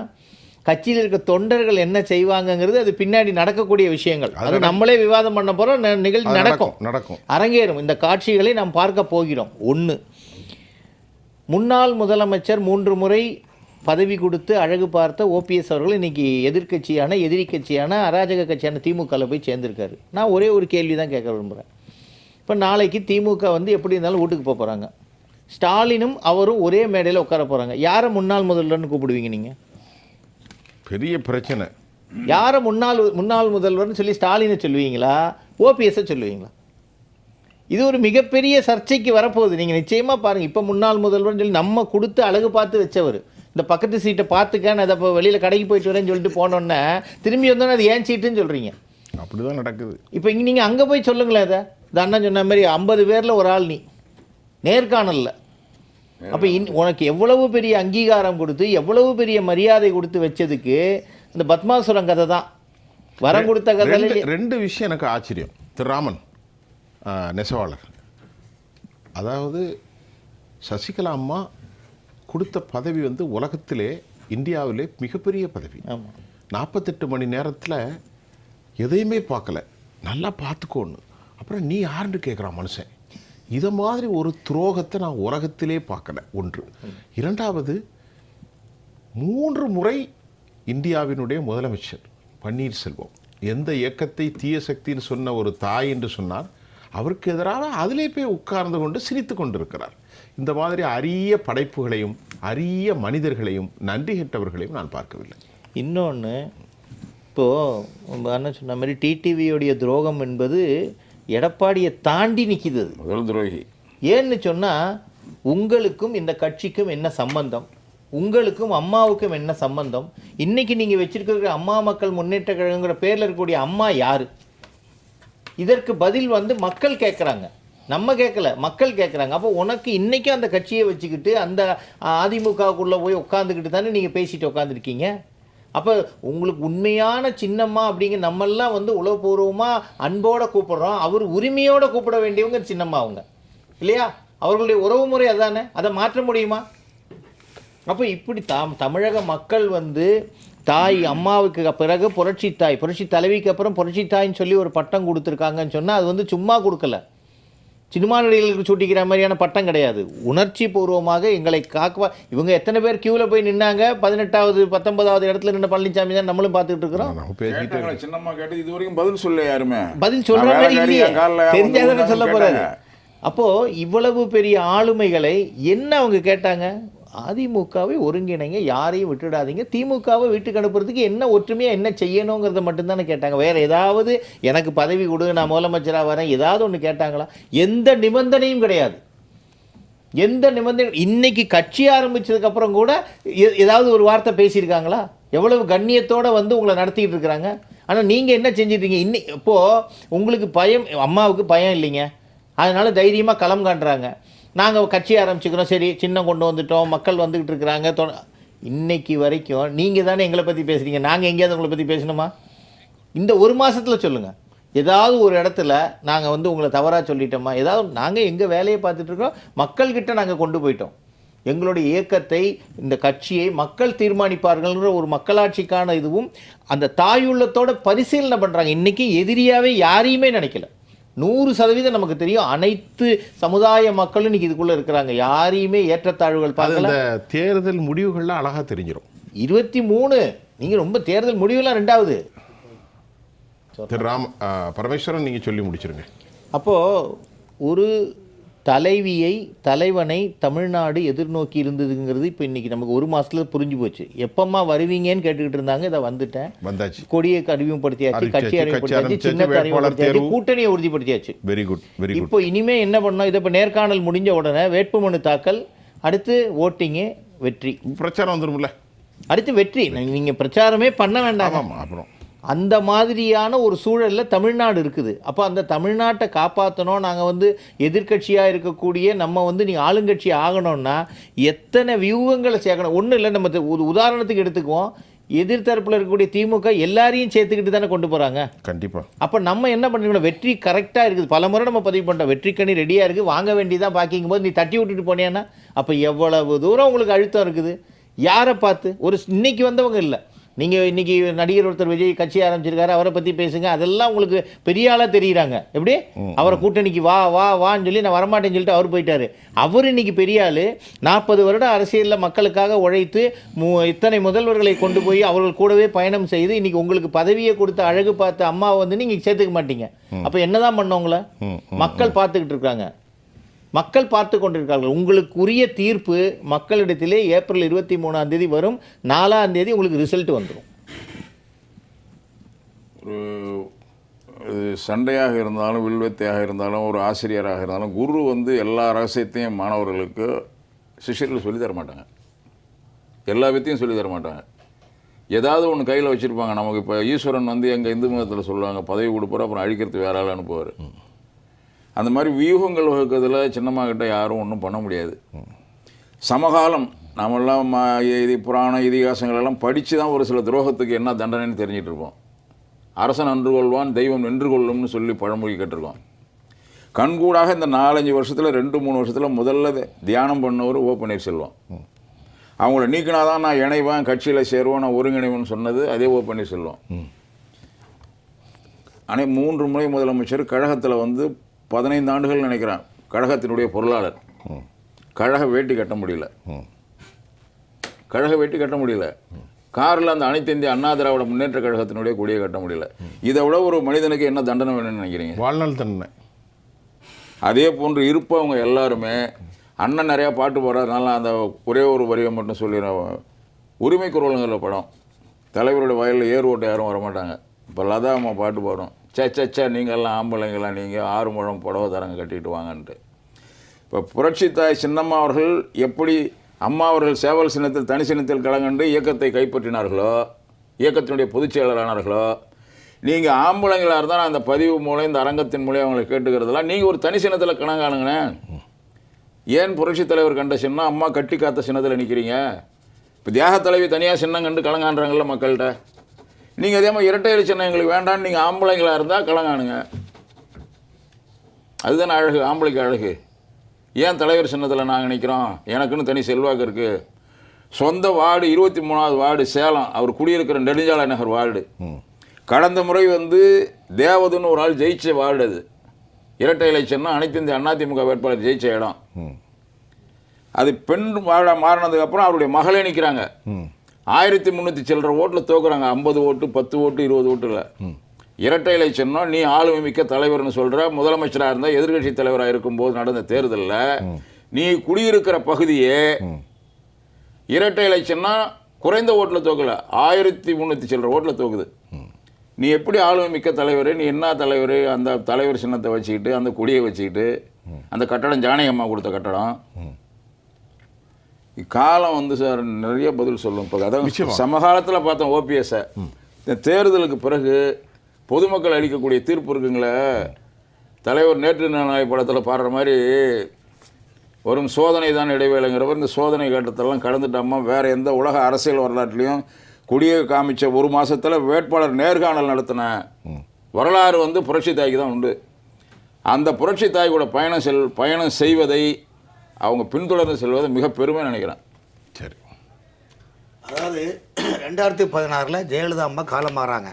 கட்சியில் இருக்க தொண்டர்கள் என்ன செய்வாங்கங்கிறது அது பின்னாடி நடக்கக்கூடிய விஷயங்கள். அது நம்மளே விவாதம் பண்ண போகிறோம், நிகழ்ச்சி நடக்கும், அரங்கேறும். இந்த காட்சிகளை நாம் பார்க்க போகிறோம். ஒன்று, முன்னாள் முதலமைச்சர் 3 முறை பதவி கொடுத்து அழகு பார்த்த ஓபிஎஸ் அவர்கள் இன்றைக்கி எதிரி கட்சியான அராஜக கட்சியான திமுகவில் போய் சேர்ந்திருக்காரு. நான் ஒரே ஒரு கேள்வி தான் கேட்க விரும்புகிறேன். இப்போ நாளைக்கு திமுக எப்படி இருந்தாலும் வீட்டுக்கு போக போகிறாங்க. ஸ்டாலினும் அவரும் ஒரே மேடையில் உட்கார போகிறாங்க. யாரை முன்னாள் முதல்வர்னு கூப்பிடுவீங்க நீங்கள்? பெரிய பிரச்சனை. யாரை முன்னாள் முதல்வர்னு சொல்லி ஸ்டாலினை சொல்லுவீங்களா, ஓபிஎஸ்ஸை சொல்லுவீங்களா? இது ஒரு மிகப்பெரிய சர்ச்சைக்கு வரப்போகுது. நீங்கள் நிச்சயமாக பாருங்கள். இப்போ முன்னாள் முதல்வர்னு சொல்லி நம்ம கொடுத்து அழகு பார்த்து வச்சவர், இந்த பக்கத்து சீட்டை பார்த்துக்கான்னு அதை இப்போ வெளியில் கடைக்கு போயிட்டு வரேன்னு சொல்லிட்டு போனோன்னே திரும்பி வந்தோன்னே அது ஏன் சீட்டுன்னு சொல்கிறீங்க. அப்படி தான் நடக்குது. இப்போ இங்கே நீங்கள் அங்கே போய் சொல்லுங்களேன். அதை இந்த அண்ணன் சொன்ன மாதிரி 50 பேரில் ஒரு ஆள் நீ நேர்காணலில். அப்போ உனக்கு எவ்வளவு பெரிய அங்கீகாரம் கொடுத்து எவ்வளவு பெரிய மரியாதை கொடுத்து வச்சதுக்கு இந்த பத்மாசுரம் கதை தான் வரம் கொடுத்த கதை. 2 விஷயம் எனக்கு ஆச்சரியம். திரு ராமன் நெசவாளர், அதாவது சசிகலா அம்மா கொடுத்த பதவி உலகத்திலே இந்தியாவிலே மிகப்பெரிய பதவி. 48 மணி நேரத்தில் எதையுமே பார்க்கல, நல்லா பார்த்துக்கோன்னு. அப்புறம் நீ யாருன்னு கேட்குறான் மனுஷன். இதை மாதிரி ஒரு துரோகத்தை நான் உலகத்திலே பார்க்கல. 1. 2வது, 3 முறை இந்தியாவினுடைய முதலமைச்சர் பன்னீர்செல்வம் எந்த இயக்கத்தை தீய சக்தின்னு சொன்ன ஒரு தாய் என்று சொன்னார், அவருக்கு எதிராக அதிலே போய் உட்கார்ந்து கொண்டு சிரித்து கொண்டிருக்கிறார். இந்த மாதிரி அரிய படைப்புகளையும் அரிய மனிதர்களையும் நன்றி கெட்டவர்களையும் நான் பார்க்கவில்லை. இன்னொன்று, இப்போது அண்ணன் சொன்ன மாதிரி டிடிவியோடைய துரோகம் என்பது எடப்பாடியை தாண்டி நிற்கிது. முதல் துரோகி. ஏன்னு சொன்னால், உங்களுக்கும் இந்த கட்சிக்கும் என்ன சம்பந்தம், உங்களுக்கும் அம்மாவுக்கும் என்ன சம்பந்தம்? இன்றைக்கி நீங்கள் வச்சிருக்கிற அம்மா மக்கள் முன்னேற்ற கழகங்கிற பேரில் இருக்கக்கூடிய அம்மா யார்? இதற்கு பதில் மக்கள் கேட்குறாங்க, நம்ம கேட்கல, மக்கள் கேட்குறாங்க. அப்போ உனக்கு இன்றைக்கும் அந்த கட்சியை வச்சுக்கிட்டு அந்த அதிமுகவுக்குள்ளே போய் உட்காந்துக்கிட்டு தானே நீங்கள் பேசிட்டு உட்காந்துருக்கீங்க. அப்போ உங்களுக்கு உண்மையான சின்னம்மா அப்படிங்கிற நம்மெல்லாம் உளவுபூர்வமாக அன்போடு கூப்பிட்றோம், அவர் உரிமையோடு கூப்பிட வேண்டியவங்க சின்னம்மா அவங்க இல்லையா? அவர்களுடைய உறவு முறை அதானே, அதை மாற்ற முடியுமா? அப்போ இப்படி தமிழக மக்கள் தாய் அம்மாவுக்கு பிறகு புரட்சி தலைவிக்கு அப்புறம் புரட்சி தாயின்னு சொல்லி ஒரு பட்டம் கொடுத்துருக்காங்கன்னு சொன்னால் அது சும்மா கொடுக்கல, சினிமா நடிகர்களுக்கு சூட்டிக்கிற மாதிரியான பட்டம் கிடையாது. உணர்ச்சி பூர்வமாக எங்களை காக்குவா. இவங்க எத்தனை பேர் கியூவில் போய் நின்னாங்க? 18வது 19வது இடத்துல நின்று பழனிசாமி தான் நம்மளும் பார்த்துட்டு இருக்கிறோம். சின்னம்மா கேட்டு இது வரைக்கும் பதில் சொல்ல, யாருமே பதில் சொல்ற மாதிரி இல்லையே, தெரிஞ்சாதானே சொல்ல போறாரு. அப்போது இவ்வளவு பெரிய ஆளுமைகளை என்ன அவங்க கேட்டாங்க? அதிமுகவை ஒருங்கிணைங்க, யாரையும் விட்டுடாதீங்க, திமுகவை வீட்டுக்கு அனுப்புறதுக்கு என்ன ஒற்றுமையாக என்ன செய்யணுங்கிறத மட்டும்தானே கேட்டாங்க. வேறு ஏதாவது எனக்கு பதவி கொடு, நான் முதலமைச்சராக வரேன், ஏதாவது ஒன்று கேட்டாங்களா? எந்த நிபந்தனையும் கிடையாது, எந்த நிபந்தனை. இன்னைக்கு கட்சி ஆரம்பித்ததுக்கப்புறம் கூட ஏதாவது ஒரு வார்த்தை பேசியிருக்காங்களா? எவ்வளவு கண்ணியத்தோடு உங்களை நடத்திக்கிட்டு இருக்கிறாங்க. ஆனால் நீங்கள் என்ன செஞ்சிட்டீங்க? இப்போது உங்களுக்கு பயம், அம்மாவுக்கு பயம் இல்லைங்க, அதனால் தைரியமாக களம் காட்டுறாங்க. நாங்கள் கட்சி ஆரம்பிச்சுக்கிறோம், சரி சின்னம் கொண்டு வந்துட்டோம், மக்கள் வந்துக்கிட்டு இருக்கிறாங்க. இன்னைக்கு வரைக்கும் நீங்கள் தானே எங்களை பற்றி பேசுகிறீங்க, நாங்கள் எங்கேயாவது உங்களை பற்றி பேசணுமா? இந்த ஒரு மாதத்தில் சொல்லுங்கள், ஏதாவது ஒரு இடத்துல நாங்கள் உங்களை தவறாக சொல்லிட்டோமா? ஏதாவது நாங்கள் எங்கள் வேலையை பார்த்துட்ருக்கோம், மக்கள்கிட்ட நாங்கள் கொண்டு போயிட்டோம். எங்களுடைய இயக்கத்தை, இந்த கட்சியை மக்கள் தீர்மானிப்பார்கள்ன்ற ஒரு மக்களாட்சிக்கான இதுவும் அந்த தாயுள்ளத்தோட பரிசீலனை பண்ணுறாங்க. இன்றைக்கி எதிரியாகவே யாரையுமே நினைக்கல. 100% நமக்கு தெரியும், அனைத்து சமுதாய மக்களும் இன்னைக்கு இதுக்குள்ளே இருக்கிறாங்க, யாரையுமே ஏற்றத்தாழ்வுகள் பார்க்கல. தேர்தல் முடிவுகள்லாம் அழகாக தெரிஞ்சிடும். 23 நீங்கள் ரொம்ப தேர்தல் முடிவுலாம் 2வது. திரு பரமேஸ்வரன் நீங்கள் சொல்லி முடிச்சிருங்க. அப்போது ஒரு தலைவனை தமிழ்நாடு எதிர்நோக்கி இருந்ததுங்கிறது இப்போ இன்றைக்கி நமக்கு ஒரு மாதத்தில் புரிஞ்சு போச்சு. எப்பம்மா வருவீங்கன்னு கேட்டுக்கிட்டு இருந்தாங்க, இதை வந்துட்டேன், வந்தாச்சு. கொடியை அறிமுகப்படுத்தியாச்சு, கட்சி அறிமுகப்படுத்தியாச்சு, சின்னத்தை அறிமுகப்படுத்தியாச்சு, கூட்டணியை உறுதிப்படுத்தியாச்சு. Very good. இப்போ இனிமேல் என்ன பண்ணோம்? இதை இப்போ நேர்காணல் முடிஞ்ச உடனே வேட்புமனு தாக்கல், அடுத்து ஓட்டிங்கு, வெற்றி, பிரச்சாரம் வந்துடும்ல, அடுத்து வெற்றி. நீங்கள் பிரச்சாரமே பண்ண வேண்டாம். அப்புறம் அந்த மாதிரியான ஒரு சூழலில் தமிழ்நாடு இருக்குது. அப்போ அந்த தமிழ்நாட்டை காப்பாற்றணும், நாங்கள் வந்து எதிர்க்கட்சியாக இருக்கக்கூடிய நம்ம வந்து நீங்கள் ஆளுங்கட்சி ஆகணும்னா எத்தனை வியூகங்களை சேர்க்கணும். ஒன்றும் இல்லை, நம்ம ஒரு உதாரணத்துக்கு எடுத்துக்குவோம், எதிர்த்தரப்பில் இருக்கக்கூடிய திமுக எல்லாரையும் சேர்த்துக்கிட்டு தானே கொண்டு போகிறாங்க. கண்டிப்பாக. அப்போ நம்ம என்ன பண்ணிக்கணும், வெற்றி கரெக்டாக இருக்குது, பல முறை நம்ம பதிவு பண்ணுறோம், வெற்றிக்கணி ரெடியாக இருக்குது, வாங்க வேண்டியதான், பாக்கிங்கும் போது நீ தட்டி விட்டுட்டு போனேன்னா அப்போ எவ்வளவு தூரம் உங்களுக்கு அழுத்தம் இருக்குது. யாரை பார்த்து இன்னைக்கு வந்தவங்க இல்லை. நீங்கள் இன்றைக்கி நடிகர் ஒருத்தர் விஜய் கட்சி ஆரம்பிச்சிருக்காரு, அவரை பற்றி பேசுங்க, அதெல்லாம் உங்களுக்கு பெரிய ஆளாக தெரியுறாங்க. எப்படி அவரை கூட்டணிக்கு வான்னு சொல்லி நான் வரமாட்டேன்னு சொல்லிட்டு அவர் போயிட்டார். அவர் இன்றைக்கி பெரிய ஆள். 40 வருடம் அரசியலில் மக்களுக்காக உழைத்து இத்தனை முதல்வர்களை கொண்டு போய் அவர்கள் கூடவே பயணம் செய்து இன்றைக்கி உங்களுக்கு பதவியை கொடுத்து அழகு பார்த்து அம்மாவை வந்து நீங்கள் சேர்த்துக்க மாட்டீங்க. அப்போ என்ன தான் பண்ணவங்கள மக்கள் பார்த்துக்கிட்டு இருக்காங்க, மக்கள் பார்த்து கொண்டிருக்கார்கள். உங்களுக்கு உரிய தீர்ப்பு மக்களிடத்திலே ஏப்ரல் 23ஆம் தேதி வரும். 4ஆம் தேதி உங்களுக்கு ரிசல்ட் வந்துடும். ஒரு சண்டையாக இருந்தாலும் வில்வத்தையாக இருந்தாலும் ஒரு ஆசிரியராக இருந்தாலும் குரு வந்து எல்லா ரகசியத்தையும் மாணவர்களுக்கு சிஷ்யர்கள் சொல்லி தர மாட்டாங்க, எல்லா வித்தையும் சொல்லி தர மாட்டாங்க. ஏதாவது ஒன்று கையில் வச்சுருப்பாங்க. நமக்கு இப்போ ஈஸ்வரன் வந்து எங்கள் இந்து மதத்தில் சொல்லுவாங்க, பதவி கொடுப்பார், அப்புறம் அழிக்கிறதுக்கு வேற ஆள் அனுப்புவார். அந்த மாதிரி வியூகங்கள் வகுக்கிறதுல சின்னம்மாக்கிட்ட யாரும் ஒன்றும் பண்ண முடியாது. சமகாலம் நாமெல்லாம் புராண இதிகாசங்களெல்லாம் படித்து தான் ஒரு சில துரோகத்துக்கு என்ன தண்டனைன்னு தெரிஞ்சிட்டு இருப்போம். அரசன் அன்று கொள்வான், தெய்வம் நின்று கொள்ளும்னு சொல்லி பழமொழி கேட்டிருக்கோம். கண்கூடாக இந்த 4-5 வருஷத்தில் 2-3 வருஷத்தில் முதல்ல தியானம் பண்ணவர் ஓ பன்னீர்செல்வம். அவங்கள நீக்கினாதான் நான் இணைவேன், கட்சியில் சேருவேன், நான் ஒருங்கிணைவேன்னு சொன்னது அதே ஓ பன்னீர்செல்வம். ஆனால் 3 முறை முதலமைச்சர், கழகத்தில் வந்து 15 ஆண்டுகள் நினைக்கிறேன் கழகத்தினுடைய பொருளாளர். கழக வேட்டி கட்ட முடியல, கழக வேட்டி கட்ட முடியல. காரில் அந்த அனைத்து இந்திய அண்ணா திராவிட முன்னேற்ற கழகத்தினுடைய கொடியை கட்ட முடியல. இதை விட ஒரு மனிதனுக்கு என்ன தண்டனை வேணும்னு நினைக்கிறீங்க? வாழ்நாள் தண்டனை. அதே போன்று இருப்பவங்க எல்லாருமே அண்ணன் நிறையா பாட்டு பாடுறதுனால அந்த ஒரே ஒரு வரியை மட்டும் சொல்லிடுறேன். உரிமை குரலுங்கிற படம், தலைவருடைய வயலில் ஏர் ஓட்ட யாரும் வரமாட்டாங்க. இப்போ லதா அம்மா பாட்டு பாடும், சே நீங்கள் எல்லாம் ஆம்பளைங்களாம், நீங்கள் 6 முழம் புடவை தரங்க கட்டிட்டு வாங்கன்ட்டு. இப்போ புரட்சி தாய் சின்னம்மா அவர்கள் எப்படி அம்மா அவர்கள் சேவல் சின்னத்தில் தனி சின்னத்தில் கலங்கண்டு இயக்கத்தை கைப்பற்றினார்களோ, இயக்கத்தினுடைய பொதுச் செயலாளரானார்களோ, நீங்கள் ஆம்பளைங்களாக இருந்தால் அந்த பதிவு மூலம் இந்த அரங்கத்தின் மூலம் அவங்களை கேட்டுக்கிறதெல்லாம் நீங்கள் ஒரு தனி சின்னத்தில் கணங்காணுங்கண்ணே. ஏன் புரட்சி தலைவர் கண்ட சின்னம் அம்மா கட்டி காத்த சின்னத்தில் நிற்கிறீங்க? இப்போ தியாக தலைவி தனியாக சின்னம் கண்டு கலங்கான்றாங்கல்ல மக்கள்கிட்ட. நீங்கள் அதே மாதிரி இரட்டை இலை சின்னம் எங்களுக்கு வேண்டான்னு நீங்கள் ஆம்பளைங்களாக இருந்தால் கலங்கானுங்க. அதுதானே அழகு, ஆம்பளைக்கு அழகு. ஏன் தலைவர் சின்னத்தில் நாங்கள் நிற்கிறோம்? எனக்குன்னு தனி செல்வாக்கு இருக்குது. சொந்த வார்டு 23வது வார்டு சேலம், அவர் குடியிருக்கிற நெடுஞ்சாலை நகர் வார்டு. கடந்த முறை வந்து தேவதுன்னு ஒரு ஆள் ஜெயிச்ச வார்டு அது. இரட்டை இலை சின்னம் அனைத்து இந்திய அதிமுக வேட்பாளர் ஜெயிச்ச இடம். அது பெண் வாழ மாறினதுக்கப்புறம் அவருடைய மகளே நிற்கிறாங்க. 1300 சில்லற ஓட்டில் தோக்குறாங்க. 50 ஓட்டு, 10 ஓட்டு, 20 ஓட்டுல. இரட்டை இலை சின்னம், நீ ஆளுமை மிக்க தலைவர்னு சொல்கிற, முதலமைச்சராக இருந்தால் எதிர்கட்சி தலைவராக இருக்கும்போது நடந்த தேர்தலில் நீ குடியிருக்கிற பகுதியே இரட்டை இலை சின்னம் குறைந்த ஓட்டில் தோக்கல, 1300 சில்லற ஓட்டில் தோக்குது. நீ எப்படி ஆளுமை மிக்க தலைவர்? நீ என்ன தலைவர்? அந்த தலைவர் சின்னத்தை வச்சுக்கிட்டு, அந்த கொடியை வச்சுக்கிட்டு, அந்த கட்டடம் ஜானகி அம்மா கொடுத்த கட்டடம். காலம் வந்து சார் நிறைய பதில் சொல்லும். இப்போ அதான் சமகாலத்தில் பார்த்தோம் ஓபிஎஸ்ஸை. இந்த தேர்தலுக்கு பிறகு பொதுமக்கள் அளிக்கக்கூடிய தீர்ப்பு இருக்குங்களே, தலைவர் நேற்று நாளாய் படத்தில் பாடுற மாதிரி வரும் சோதனை தான் இடைவேளைங்கிறவர் இந்த சோதனை கட்டத்தெல்லாம் கடந்துட்டாமல் வேறு எந்த உலக அரசியல் வரலாற்றுலையும் கொடியை காமிச்ச 1 மாதத்தில் வேட்பாளர் நேர்காணல் நடத்தின வரலாறு வந்து புரட்சி தாய்க்கு தான் உண்டு. அந்த புரட்சி தாய் கூட பயணம் செய்வதை அவங்க பின்தொடர்ந்து செல்வதை மிக பெருமை நினைக்கிறேன். சரி, அதாவது 2016 ஜெயலலிதா அம்மா காலமாகறாங்க.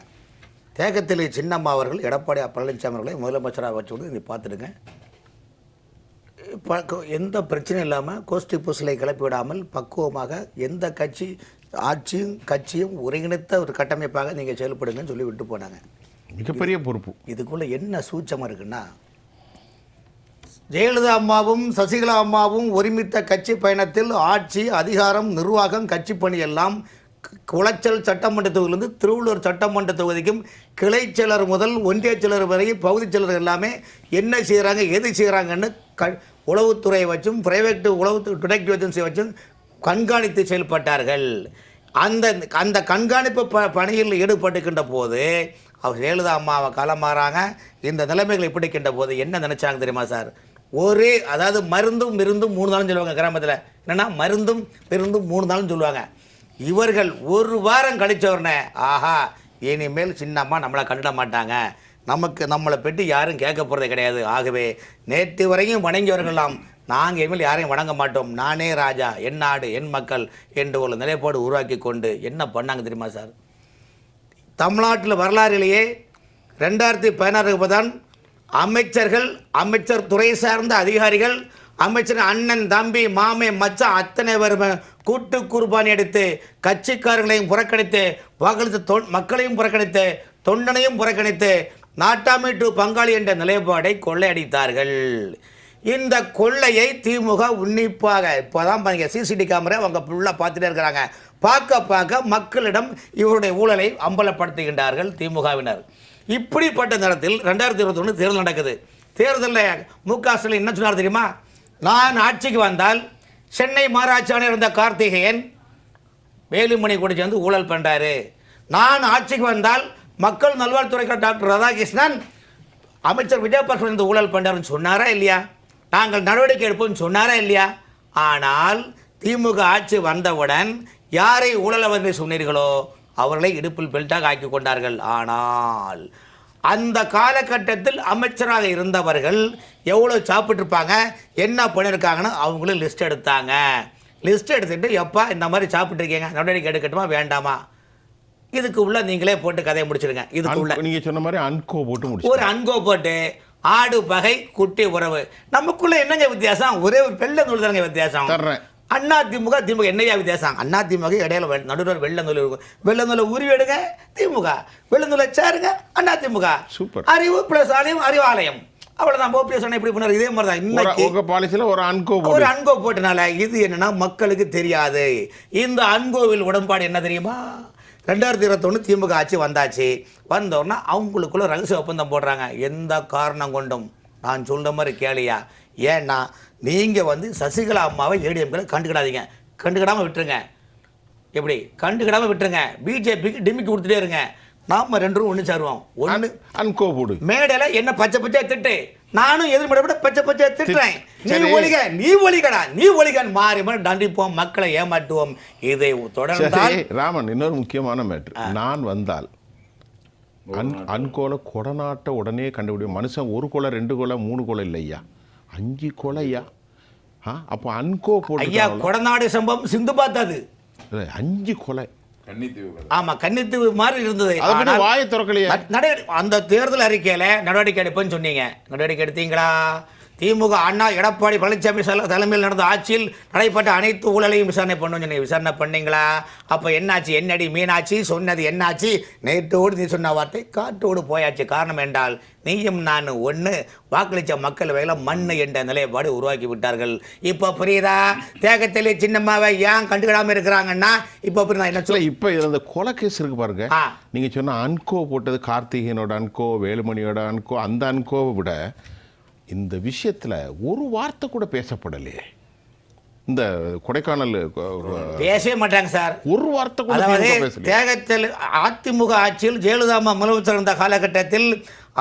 தேக்கத்தில் சின்னம்மா அவர்கள் எடப்பாடி பழனிசாமி அவர்களை முதலமைச்சராக வச்சு விட்டு நீ பார்த்துடுங்க. எந்த பிரச்சனையும் இல்லாமல் கோஷ்டி பூசலை கிளப்பி விடாமல் பக்குவமாக எந்த கட்சியும் ஒருங்கிணைத்த ஒரு கட்டமைப்பாக நீங்கள் செயல்படுங்கன்னு சொல்லி விட்டு போனாங்க. மிகப்பெரிய பொறுப்பு. இதுக்குள்ளே என்ன சூட்சமாக இருக்குன்னா, ஜெயலலிதா அம்மாவும் சசிகலா அம்மாவும் ஒருமித்த கட்சி பயணத்தில் ஆட்சி, அதிகாரம், நிர்வாகம், கட்சி பணி எல்லாம் குளச்சல் சட்டமன்ற தொகுதியிலிருந்து திருவள்ளூர் சட்டமன்ற தொகுதிக்கும் கிளை செயலர் முதல் ஒன்றிய செயலர் வரை பகுதி செயலர் எல்லாமே என்ன செய்கிறாங்க, எது செய்கிறாங்கன்னு உளவுத்துறையை வச்சும் பிரைவேட்டு உளவு டிடெக்டிவ் ஏஜென்சியை வச்சும் கண்காணித்து செயல்பட்டார்கள். அந்த அந்த கண்காணிப்பு பணியில் ஈடுபட்டுக்கின்ற போது அவர் ஜெயலலிதா அம்மாவை காலமாறாங்க. இந்த நிலைமைகள் இப்படிக்கின்ற போது என்ன நினச்சாங்க தெரியுமா சார்? அதாவது மருந்தும் விருந்தும் 3 நாளும் சொல்லுவாங்க கிராமத்தில். என்னென்னா மருந்தும் விருந்தும் 3 நாளும் சொல்லுவாங்க. இவர்கள் ஒரு வாரம் கழிச்ச உடனே ஆஹா இனிமேல் சின்னம்மா நம்மளை கண்டுட மாட்டாங்க, நம்மளை பற்றி யாரும் கேட்க போகிறதே கிடையாது. ஆகவே நேற்று வரையும் வணங்கியவர்களெல்லாம் நாங்கள் இனிமேல் யாரையும் வணங்க மாட்டோம், நானே ராஜா, என் நாடு என் மக்கள் என்று ஒரு நிலைப்பாடு உருவாக்கி கொண்டு என்ன பண்ணாங்க தெரியுமா சார்? தமிழ்நாட்டில் வரலாறிலேயே 2016 தான் அமைச்சர் துறை சார்ந்த அதிகாரிகள், அமைச்சர் அண்ணன் தம்பி மாமே மச்சான் அத்தனை பேருமே கூட்டு குர்பானி எடுத்து கட்சிக்காரர்களையும் புறக்கணித்து வாக்களித்த மக்களையும் புறக்கணித்து தொண்டனையும் புறக்கணித்து நாட்டாமை டு பங்காளி என்ற நிலைப்பாடை கொள்ளையடித்தார்கள். இந்த கொள்ளையை திமுக உன்னிப்பாக இப்போதான் பாருங்க சிசிடி கேமரா அவங்க ஃபுல்லாக பார்த்துட்டே இருக்கிறாங்க. பார்க்க மக்களிடம் இவருடைய ஊழலை அம்பலப்படுத்துகின்றார்கள் திமுகவினர். இப்படிப்பட்ட நேரத்தில் 2021 தேர்தல் நடக்குது. தேர்தலில் மு.க. ஸ்டாலின் என்ன சொன்னார் தெரியுமா? நான் ஆட்சிக்கு வந்தால் சென்னை மாநகராட்சி ஆணையர் இருந்த கார்த்திகேயன் வேலுமணி கூட சேர்ந்து ஊழல் பண்ணுறாரு, நான் ஆட்சிக்கு வந்தால் மக்கள் நல்வாழ்வுத்துறை டாக்டர் ராதாகிருஷ்ணன் அமைச்சர் விஜயபாஸ்கர் இந்த ஊழல் பண்ணுறாருன்னு சொன்னாரா இல்லையா? நாங்கள் நடவடிக்கை எடுப்போம்னு சொன்னாரா இல்லையா? ஆனால் திமுக ஆட்சி வந்தவுடன் யாரை ஊழல் வந்து சொன்னீர்களோ அவர்களை இடுப்பில் பெல்ட்டாக ஆக்கி கொண்டார்கள். ஆனால் அந்த காலகட்டத்தில் அமைச்சராக இருந்தவர்கள் எவ்வளோ சாப்பிட்ருப்பாங்க, என்ன பண்ணியிருக்காங்கன்னு அவங்களும் லிஸ்ட் எடுத்தாங்க. லிஸ்ட் எடுத்துகிட்டு எப்பா இந்த மாதிரி சாப்பிட்ருக்கீங்க, நடவடிக்கை எடுக்கட்டுமா வேண்டாமா, இதுக்கு உள்ள நீங்களே போட்டு கதையை முடிச்சிடுங்க. இதுக்கு உள்ள நீங்கள் சொன்ன மாதிரி அன்கோ போட்டு ஒரு அன்கோ போட்டு ஆடு பகை குட்டி உறவு நமக்குள்ள என்னங்க வித்தியாசம்? ஒரே ஒரு வெள்ளை நூல் தானங்க வித்தியாசம். அண்ணா திமுக என்னையா வித்தியாசம்? அண்ணா திமுக இடையில நடுவர் வெள்ளை நூல் இருக்கும். வெள்ளை நூலை உருவி எடுங்க திமுக, வெள்ளை நூலை சேருங்க அண்ணா திமுக. சூப்பர். அறிவு பிளஸ் ஆலயம் அறிவாலயம், அவ்வளோதான். ஓபிஎஸ் இப்படி பண்ணார். இதே மாதிரி தான் இன்னைக்கு ஒரு அன்கோ போட்டனால இது என்னன்னா மக்களுக்கு தெரியாது. இந்த அன்கோவில் உடன்பாடு என்ன தெரியுமா? 2021 திமுக ஆட்சி வந்தாச்சு. வந்தோன்னா அவங்களுக்குள்ள ரகசிய ஒப்பந்தம் போடுறாங்க. எந்த காரணம் கொண்டும் நான் சொல்கிற மாதிரி கேளியா, ஏன்னா நீங்கள் சசிகலா அம்மாவை ஏடிஎம்களை கண்டுக்கிடாமல் விட்டுருங்க. எப்படி கண்டுக்கிடாமல் விட்டுருங்க? பிஜேபிக்கு டிமிக்கி கொடுத்துட்டே இருங்க. நாம 2 ஒன்று சேருவோம். ஒன்று அன்கோ போடு. மேடையில் என்ன பச்சை திட்டு, நானும் எதிர்மறை பச்சை திட்டுறேன். நீ ஒளிகன் மாறி தண்டிப்போம், மக்களை ஏமாற்றுவோம். இதை தொடர்ந்தால் ராமன் இன்னொரு முக்கியமான மேட்ரு. நான் வந்தால் அன்கோலை கொடநாட்டை உடனே கண்டுபிடிக்கும். மனுஷன் 1 கொலை 2 கொலை 3 கொலை இல்லையா, 5 கொலையா? அப்போ அன்கோ போட்டு ஐயா கொடநாடு சம்பவம் சிந்து பார்த்தது 5 கொலை. ஆமா கன்னித்தீவு மாதிரி இருந்தது. வாயை திறக்கலையா? அந்த தேர்தல் அறிக்கையில நடவடிக்கை எடுப்பேன்னு சொன்னீங்க, நடவடிக்கை எடுத்தீங்களா? திமுக அண்ணா எடப்பாடி பழனிசாமி தலைமையில் நடந்த ஆட்சியில் நடைபெற்ற அனைத்து ஊழலையும் விசாரணை பண்ணணும்னு சொன்னீங்க. விசாரணை பண்ணீங்களா? அப்போ என்னாச்சு? என்னடி மீனாட்சி சொன்னது என்னாச்சு? நேற்றோடு நீ சொன்ன வார்த்தை காற்றோடு போயாச்சு. காரணம் என்றால் நீயும் நான் ஒன்று, வாக்களித்த மக்கள் வகையில் மண் என்ற நிலைப்பாடு உருவாக்கி விட்டார்கள். இப்போ புரியுதா? தேகத்திலே சின்னம்மாவை ஏன் கண்டுக்கிடாமல் இருக்கிறாங்கன்னா இப்போ புரியுதா என்ன சொல்ல? இப்போ இதில் அந்த கொலை கேஸ் இருக்கு பாருங்க. நீங்கள் சொன்ன அன்கோ போட்டது கார்த்திகேயனோட அன்கோ, வேலுமணியோட அன்கோ, அந்த அன்கோவை விட இந்த விஷயத்தில் ஒரு வார்த்தை கூட பேசப்படலையே. இந்த கொடைக்கானல் பேசவே மாட்டாங்க சார், ஒரு வார்த்தை கூட. தேகத்தில் அதிமுக ஆட்சியில் ஜெயலலிதா முதலமைச்சர் இருந்த காலகட்டத்தில்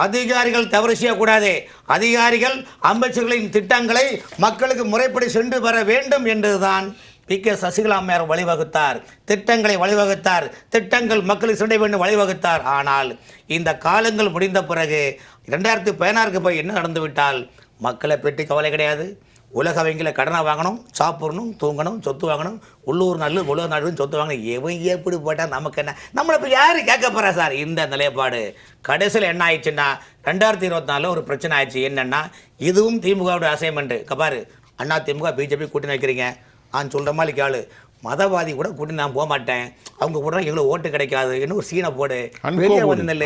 அதிகாரிகள் தவறு செய்யக்கூடாது, அதிகாரிகள் அமைச்சர்களின் திட்டங்களை மக்களுக்கு முறைப்படி சென்று வர வேண்டும் என்றுதான் பி.கே. சசிகலா அம்மையார் வழிவகுத்தார். திட்டங்களை வழிவகுத்தார், திட்டங்கள் மக்களுக்கு சென்ற வேண்டும் வழிவகுத்தார். ஆனால் இந்த காலங்கள் முடிந்த பிறகு 2016 போய் என்ன நடந்து விட்டால் மக்களை பற்றி கவலை கிடையாது. உலக வங்கியில் கடனை வாங்கணும், சாப்பிடணும், தூங்கணும், சொத்து வாங்கணும், உள்ளூர் நாடு உலக நாடு சொத்து வாங்கணும். எவன் எப்படி போட்டால் நமக்கு என்ன? நம்மளை இப்போ யார் கேட்க போகிறா சார்? இந்த நிலைப்பாடு கடைசியில் என்ன ஆயிடுச்சுன்னா 2024 ஒரு பிரச்சனை ஆயிடுச்சு. என்னென்னா இதுவும் திமுகவுடைய அசைன்மெண்ட்டு. கபாரு அண்ணா திமுக பிஜேபி கூட்டணி வைக்கிறீங்க, நான் சொல்கிற மாதிரி கேளு, மதவாதி கூட கூட்டி நான் போக மாட்டேன், அவங்க கூட எங்களுக்கு ஓட்டு கிடைக்காது, இன்னும் ஒரு சீனை போடு, வெளியே வந்து நெல்,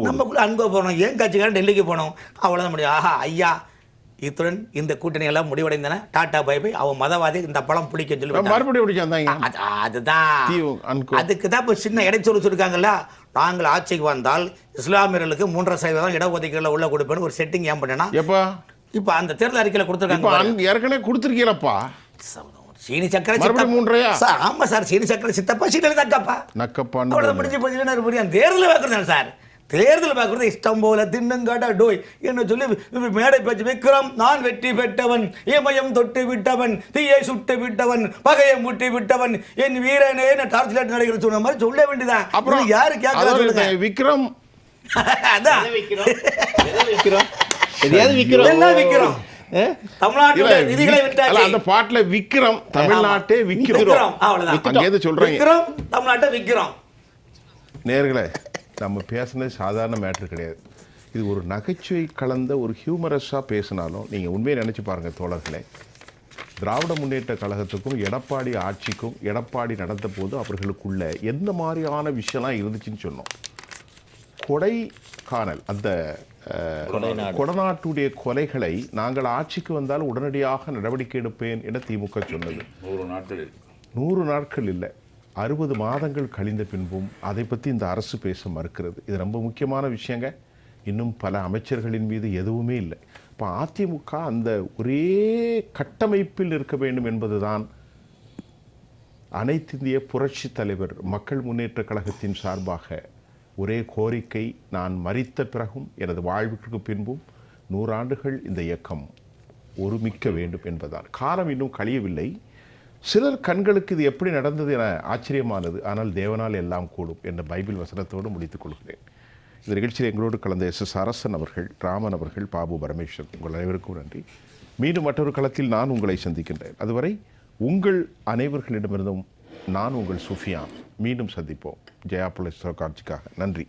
நமக்குள்ளே அன்கோ போகணும், ஏன் கட்சிக்காரன் டெல்லிக்கு போகணும், அவ்வளோதான் முடியும். ஆஹா ஐயா, இத்துடன் இந்த கூட்டணி எல்லாம் முடிவடைந்தன, டாட்டா பை பை. அவன் மதவாதி இந்த பழம் பிடிக்க சொல்லி அதுதான், அதுக்கு தான் இப்போ சின்ன இடைச்சொல் சொல்லியிருக்காங்கல்ல. நாங்கள் ஆட்சிக்கு வந்தால் இஸ்லாமியர்களுக்கு 3% இடஒதுக்கீடுல உள்ள கொடுப்பேன்னு ஒரு செட்டிங் ஏன் பண்ணேன்னா இப்போ அந்த தேர்தல் அறிக்கையில் கொடுத்துருக்காங்க. ஏற்கனவே கொடுத்துருக்கீங்களப்பா. சீனி சக்கரை மறுபடியும் மூன்றையா? சார் ஆமாம் சார், சீனி சக்கரை சித்தப்பா சீனி தக்கப்பா நக்கப்பான்னு அவ்வளோ முடிஞ்சு போச்சுன்னா புரியும். தேர்தலில் பார்க்குறேன் சார், தேர்தல் பார்க்குறது இஷ்டம் போல தின்னங்காட்டா டோய் என்ன சொல்லி மேடை பேச்சு விக்ரம் நான் வெற்றி பெற்றவன், இமயம் தொட்டு விட்டவன், தீயை சுட்டு விட்டவன், பகையை முட்டி விட்டவன், என் வீரனே டார்ச் லைட் நடிகர் சொன்ன மாதிரி சொல்ல வேண்டியதான். அப்புறம் யாரு கேட்கறது? விக்ரம் அதான் எதையாவது விக்கிறோம், எல்லாம் விக்கிறோம். தமிழ்நாட்டுல நிதிகளை விட்டாச்சு. அந்த பாட்டுல விக்ரம் தமிழ்நாட்டே விக்கிறோம், அவ்வளவுதான். அங்கேயே சொல்றாங்க விக்கிறோம் தமிழ்நாட்டை விக்கிறோம். நேர்களே, நம்ம பேசுனது சாதாரண மேட்ரு கிடையாது. இது ஒரு நகைச்சுவை கலந்த ஒரு ஹியூமரஸாக பேசினாலும் நீங்கள் உண்மையை நினச்சி பாருங்கள் தோழர்களே. திராவிட முன்னேற்ற கழகத்துக்கும் எடப்பாடி ஆட்சிக்கும் எடப்பாடி நடந்த போது அவர்களுக்குள்ள எந்த மாதிரியான விஷயம்லாம் இருந்துச்சுன்னு சொன்னோம். கொடைக்கானல் அந்த கொடநாட்டுடைய கொலைகளை நாங்கள் ஆட்சிக்கு வந்தால் உடனடியாக நடவடிக்கை எடுப்பேன் என திமுக சொன்னது. 100 நாட்கள் இல்லை, 60 மாதங்கள் கழிந்த பின்பும் அதை பற்றி இந்த அரசு பேச மறுக்கிறது. இது ரொம்ப முக்கியமான விஷயங்க. இன்னும் பல அமைச்சர்களின் மீது எதுவுமே இல்லை. இப்போ அதிமுக அந்த ஒரே கட்டமைப்பில் இருக்க வேண்டும் என்பதுதான் அனைத்திந்திய புரட்சி தலைவர் மக்கள் முன்னேற்ற கழகத்தின் சார்பாக ஒரே கோரிக்கை. நான் மரித்த பிறகும் எனது வாழ்வுக்கு பின்பும் 100 ஆண்டுகள் இந்த இயக்கம் ஒருமிக்க வேண்டும் என்பதுதான். காலம் இன்னும் கழியவில்லை. சிலர் கண்களுக்கு இது எப்படி நடந்தது என ஆச்சரியமானது. ஆனால் தேவனால் எல்லாம் கூடும் என்ற பைபிள் வசனத்தோடு முடித்துக் கொள்கிறேன். இந்த நிகழ்ச்சியில் எங்களோடு கலந்த SS அரசன் அவர்கள், ராமன் அவர்கள், பாபு பரமேஸ்வரன், உங்கள் அனைவருக்கும் நன்றி. மீண்டும் மற்றொரு களத்தில் நான் உங்களை சந்திக்கின்றேன். அதுவரை உங்கள் அனைவர்களிடமிருந்தும் நான் உங்கள் சுஃபியான். மீண்டும் சந்திப்போம். ஜெயா புலஸ் தொலைக்காட்சிக்காக நன்றி.